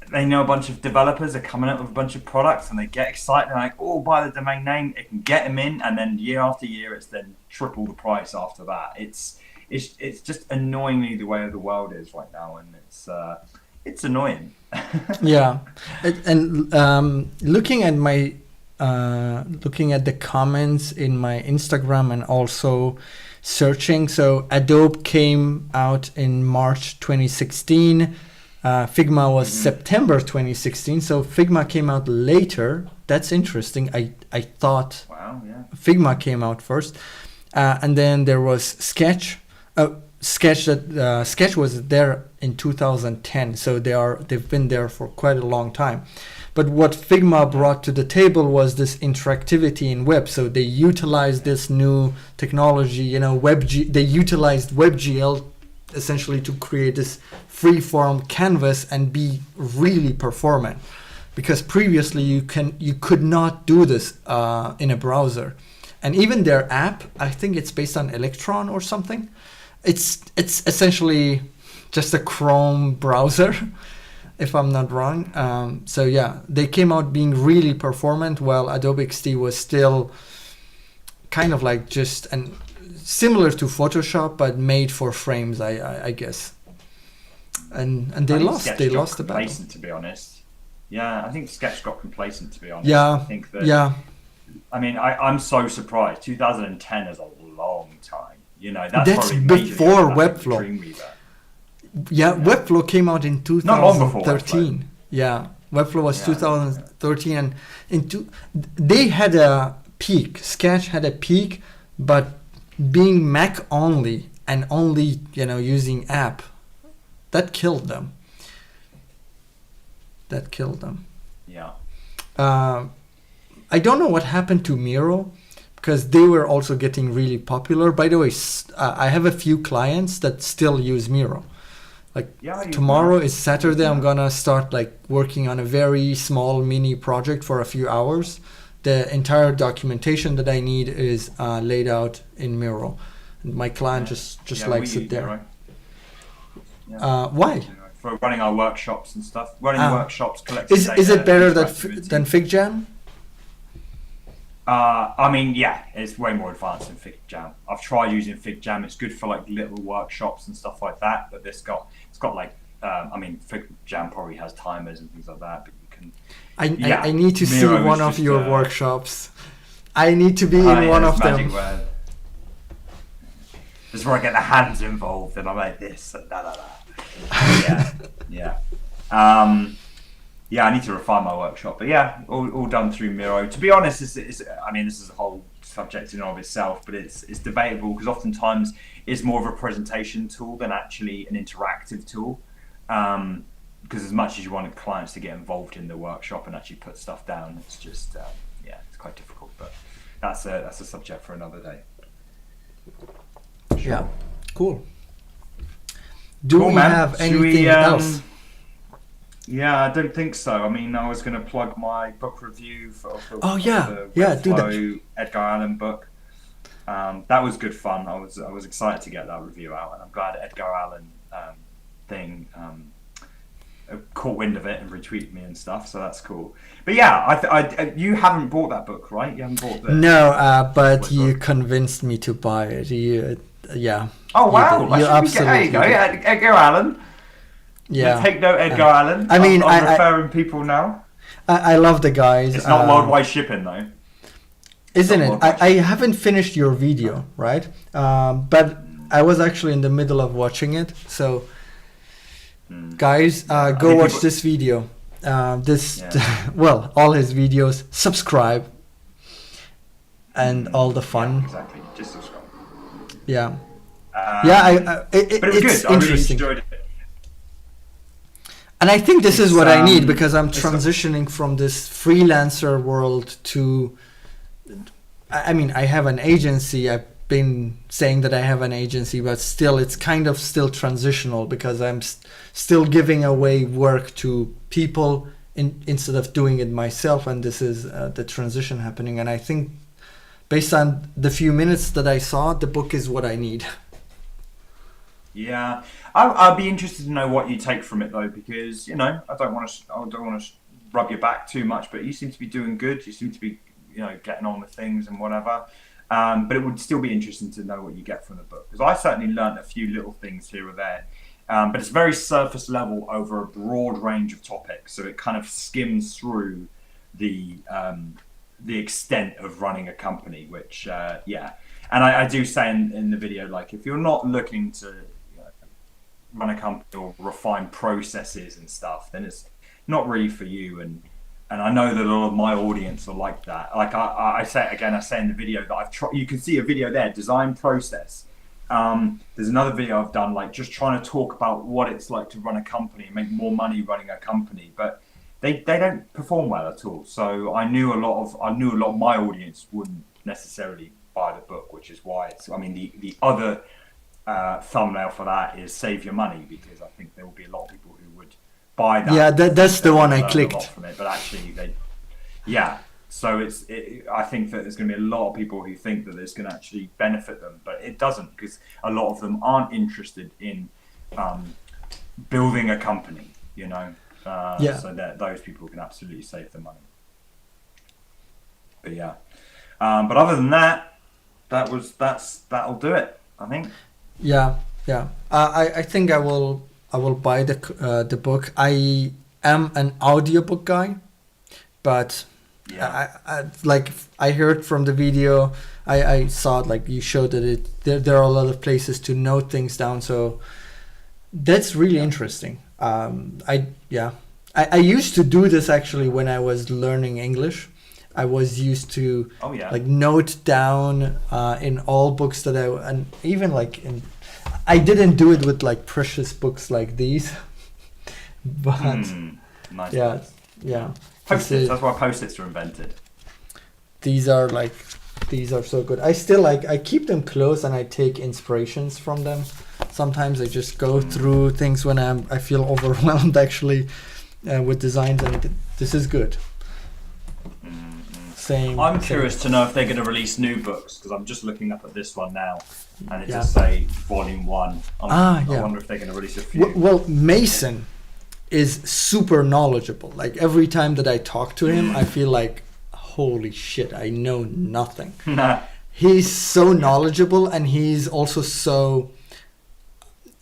They know a bunch of developers are coming up with a bunch of products and they get excited. They're like, oh, buy the domain name. It can get them in. And then year after year, it's then triple the price after that. It's just annoyingly the way of the world is right now. And it's annoying. Yeah. And looking at the comments in my Instagram and also searching. So Adobe came out in March 2016. Figma was September 2016, so Figma came out later. That's interesting. I thought Figma came out first, and then there was Sketch. Sketch was there in 2010, so they've been there for quite a long time. But what Figma brought to the table was this interactivity in web. So they utilized this new technology, they utilized WebGL essentially to create this free-form canvas and be really performant, because previously you could not do this in a browser. And even their app, I think it's based on Electron or something. It's essentially just a Chrome browser, if I'm not wrong. So yeah, they came out being really performant, while Adobe XD was still kind of like just similar to Photoshop, but made for frames, I guess. And they lost the battle. To be honest, yeah, I think Sketch got complacent. To be honest, yeah, I think that. I mean, I'm so surprised. 2010 is a long time. That's before Webflow. Yeah, Webflow came out in 2013. Not long before Webflow. Yeah, Webflow was 2013, and they had a peak. Sketch had a peak, but being Mac only and only using app, that killed them. Yeah. I don't know what happened to Miro, because they were also getting really popular. By the way, I have a few clients that still use Miro. Like tomorrow is Saturday, I'm gonna start like working on a very small mini project for a few hours. The entire documentation that I need is laid out in Miro. And my client just likes it there. Miro. Yeah. Why? For running our workshops and stuff. Running workshops, collecting Is it better than FigJam? I mean, yeah, it's way more advanced than FigJam. I've tried using FigJam. It's good for like little workshops and stuff like that. But it's got like, I mean, FigJam probably has timers and things like that. But you can. I need to see one of your workshops. I need to be in one of them. This is where I get the hands involved and I'm like this and da da da. Yeah. I need to refine my workshop, but yeah, all done through Miro. To be honest, I mean, this is a whole subject in and of itself, but it's debatable because oftentimes it's more of a presentation tool than actually an interactive tool. Because as much as you want clients to get involved in the workshop and actually put stuff down, it's just it's quite difficult. But that's a subject for another day. Sure. Yeah, cool. Do we have anything else? Yeah, I don't think so. I mean, I was going to plug my book review for do that. Edgar Allan book. That was good fun. I was excited to get that review out, and I'm glad Edgar Allan caught wind of it and retweeted me and stuff. So that's cool. But yeah, you haven't bought that book, right? You haven't bought No, but you convinced me to buy it. Yeah. Oh wow! You absolutely. There you go, Edgar Allan. Yeah. Take note, Edgar Allan. I mean, I'm referring people now. I love the guys. It's not worldwide shipping though. Isn't it? I haven't finished your video, right? But I was actually in the middle of watching it. So, guys, go watch this video. All his videos. Subscribe. And all the fun. Yeah, exactly. Just subscribe. Yeah. But it was it's good. I really interesting. enjoyed it. And I think this is what I need because I'm transitioning from this freelancer world to. I mean, I have an agency. I've been saying that I have an agency, but still, it's kind of still transitional because I'm still giving away work to people instead of doing it myself. And this is the transition happening. And I think, based on the few minutes that I saw, the book is what I need. Yeah, I'd be interested to know what you take from it though, because I don't want to rub your back too much, but you seem to be doing good. You seem to be getting on with things and whatever. But it would still be interesting to know what you get from the book, because I certainly learned a few little things here or there. But it's very surface level over a broad range of topics, so it kind of skims through the extent of running a company, which and I do say in the video, like, if you're not looking to run a company or refine processes and stuff, then it's not really for you. And I know that a lot of my audience are like that. Like I say in the video that I've tried. You can see a video there, design process. There's another video I've done, like just trying to talk about what it's like to run a company and make more money running a company, but they don't perform well at all. So I knew a lot of my audience wouldn't necessarily buy the book, which is why the other thumbnail for that is save your money, because I think there will be a lot of people who would buy that. Yeah, that's the one I clicked from it, but actually so I think that there's going to be a lot of people who think that it's going to actually benefit them, but it doesn't, because a lot of them aren't interested in building a company, so that those people can absolutely save the money. But but other than that, that'll do it, I think. Yeah. I think I will buy the book. I am an audiobook guy, but I heard from the video, I saw it, like you showed that there are a lot of places to note things down, so that's really interesting. I used to do this actually when I was learning English. I was used to note down in all books that I didn't do it with like precious books like these, but nice. Yeah. Post-its. That's why post-its were invented. These are like these are so good. I still I keep them close and I take inspirations from them. Sometimes I just go through things when I feel overwhelmed actually with designs, and this is good. Same. I'm curious to know if they're going to release new books, because I'm just looking up at this one now, and it Yeah. just say Volume 1. I wonder if they're going to release a few. Well, Mason is super knowledgeable. Like every time that I talk to him, I feel like, holy shit, I know nothing. He's so knowledgeable, and he's also so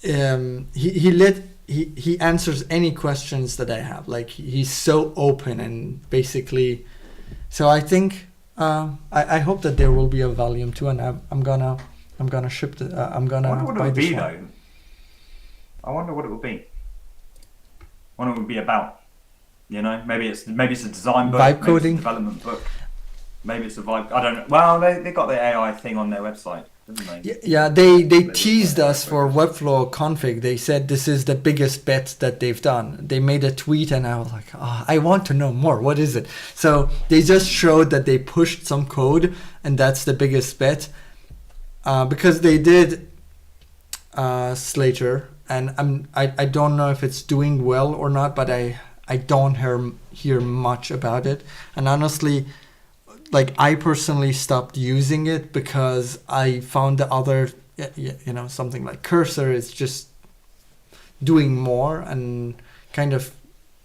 he answers any questions that I have. Like he's so open and basically. So I think I hope that there will be a volume 2, and I'm gonna ship the I'm gonna. I wonder what it buy would this be one. though. I wonder what it would be. What it would be about. You know, maybe it's a design book, Vibe maybe it's coding? a development book, maybe it's a vibe. I don't know. Well, they got the AI thing on their website, didn't they? Yeah, they teased us for Webflow config. They said this is the biggest bet that they've done. They made a tweet, and I was like, oh, I want to know more. What is it? So they just showed that they pushed some code, and that's the biggest bet. Because they did Slater, and I don't know if it's doing well or not, but I don't hear much about it. And honestly, like I personally stopped using it because I found the other, something like Cursor is just doing more and kind of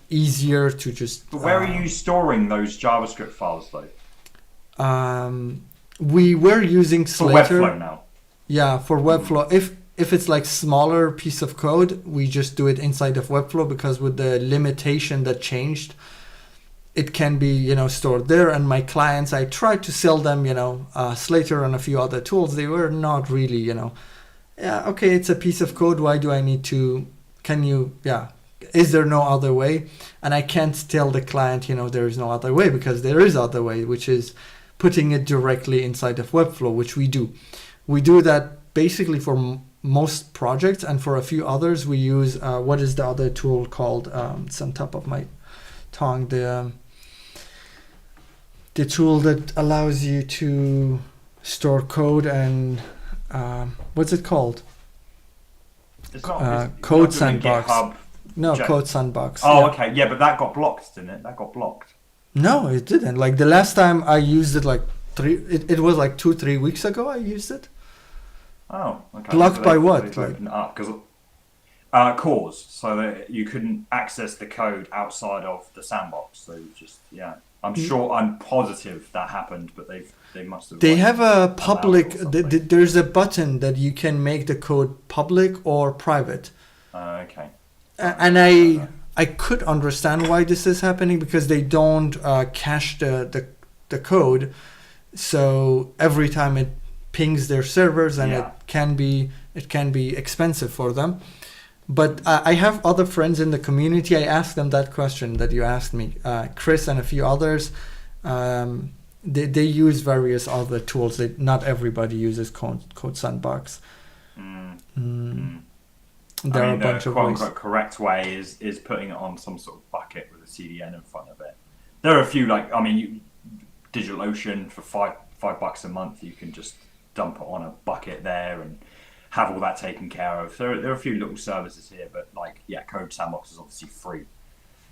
easier to just. But where are you storing those JavaScript files though? We were using For Slater. Webflow now. Yeah, for Webflow. If it's like smaller piece of code, we just do it inside of Webflow, because with the limitation that changed, it can be, stored there. And my clients, I tried to sell them, Slater and a few other tools. They were not really, yeah, okay, it's a piece of code. Why do I need to, is there no other way? And I can't tell the client, there is no other way, because there is other way, which is putting it directly inside of Webflow, which we do. We do that basically for most projects, and for a few others, we use, what is the other tool called? It's on top of my tongue, the tool that allows you to store code and what's it called? It's not, it's Code not doing Sandbox. GitHub. No, Jack- Code Sandbox. Oh, yeah. okay. Yeah, but that got blocked, didn't it? That got blocked. No, it didn't. Like the last time I used it, like it was like 2-3 weeks ago. I used it. Oh, okay. Blocked So by they- what? they've Like- opened it up because cause, so that you couldn't access the code outside of the sandbox. So just I'm positive that happened, but they must have. They like, have a allowed it public. or something. There's a button that you can make the code public or private. Okay. And I could understand why this is happening, because they don't cache the code, so every time it pings their servers, and Yeah. it can be expensive for them. But I have other friends in the community. I asked them that question that you asked me, Chris and a few others. They use various other tools. Not everybody uses Code Sandbox. There are a bunch the of quote ways. unquote correct way is putting it on some sort of bucket with a CDN in front of it. There are a few DigitalOcean for $5 a month. You can just dump it on a bucket there and have all that taken care of. There are a few little services here, but Code Sandbox is obviously free.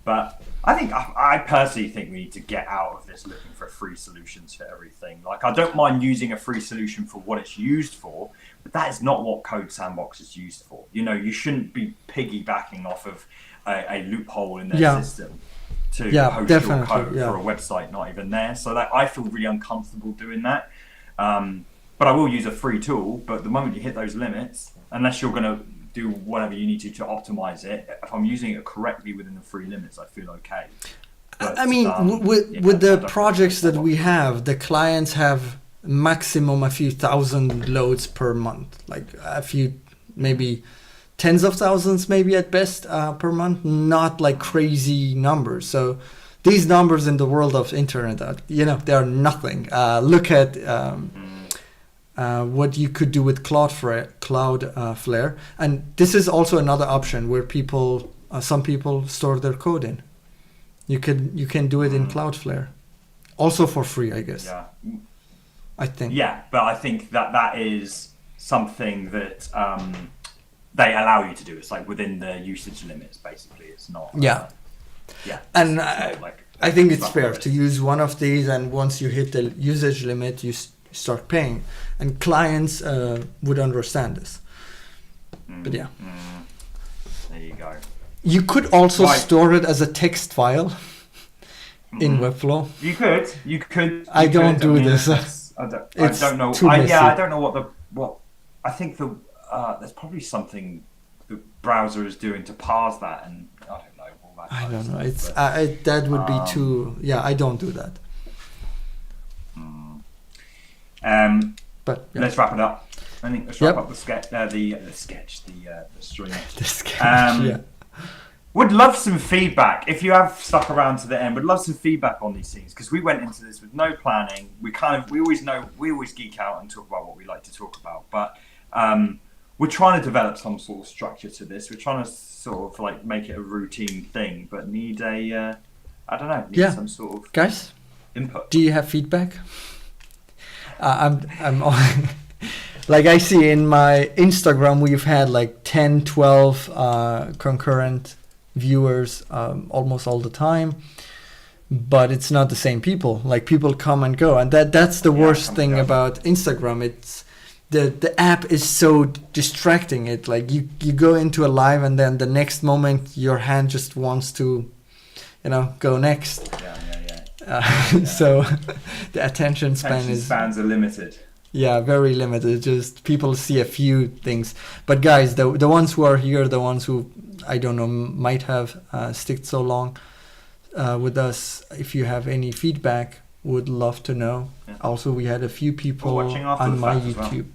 But I personally think we need to get out of this looking for free solutions for everything. Like, I don't mind using a free solution for what it's used for, but that is not what Code Sandbox is used for. You shouldn't be piggybacking off of a loophole in their system to host your code for a website not even there. So that I feel really uncomfortable doing that. But I will use a free tool. But the moment you hit those limits, unless you're going to do whatever you need to optimize it, if I'm using it correctly within the free limits, I feel okay. But, I mean, with the projects that we have, the clients have maximum a few thousand loads per month, like a few, maybe tens of thousands, maybe at best per month, not like crazy numbers. So these numbers in the world of internet, they are nothing. Look at what you could do with Cloudflare, and this is also another option where some people store their code in. You can do it in Cloudflare, also for free, I guess. Yeah. I think. Yeah, but I think that is something that they allow you to do. It's like within the usage limits, basically. It's not. Yeah. Yeah. And it's not like I think it's stuff fair like to this. use one of these, and once you hit the usage limit, you start paying. And clients would understand this. But yeah. There you go. You could also Right. store it as a text file in Webflow. You could. I don't could. do mean, this. that's- I It's don't know. too messy. I don't know what. I think there's probably something the browser is doing to parse that, and I don't know. All that I kind of don't know. stuff, It's but- that would be too. Yeah, I don't do that. But yeah. Let's wrap it up. I think let's wrap Yep. up the sketch, the stream. The sketch, yeah. Would love some feedback if you have stuck around to the end. Would love some feedback on these things because we went into this with no planning. We always geek out and talk about what we like to talk about, but we're trying to develop some sort of structure to this. We're trying to sort of like make it a routine thing, but need a I don't know, need Yeah. some sort of Guys, input. do you have feedback? I'm like I see in my Instagram we've had like 10, 12 concurrent viewers almost all the time, but it's not the same people. Like people come and go, and that's the Yeah, worst come thing and go. about Instagram. It's the app is so distracting. It like you go into a live and then the next moment your hand just wants to, go next. Yeah. So the attention span is spans are limited. very limited. Just people see a few things. But guys, the ones who are here, the ones who I don't know might have sticked so long with us, if you have any feedback, would love to know. Yeah. Also, we had a few people watching after on the my fact as well. YouTube.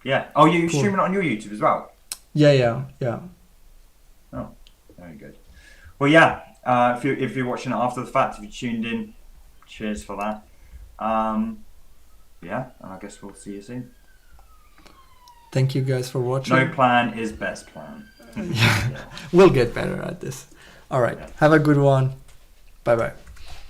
Yeah. Oh, you Cool. streaming it on your YouTube as well? Yeah. Oh, very good. Well, yeah. If you're watching it after the fact, if you tuned in, cheers for that. Yeah, and I guess we'll see you soon. Thank you guys for watching. No plan is best plan. We'll get better at this. All right. Yeah. Have a good one. Bye bye.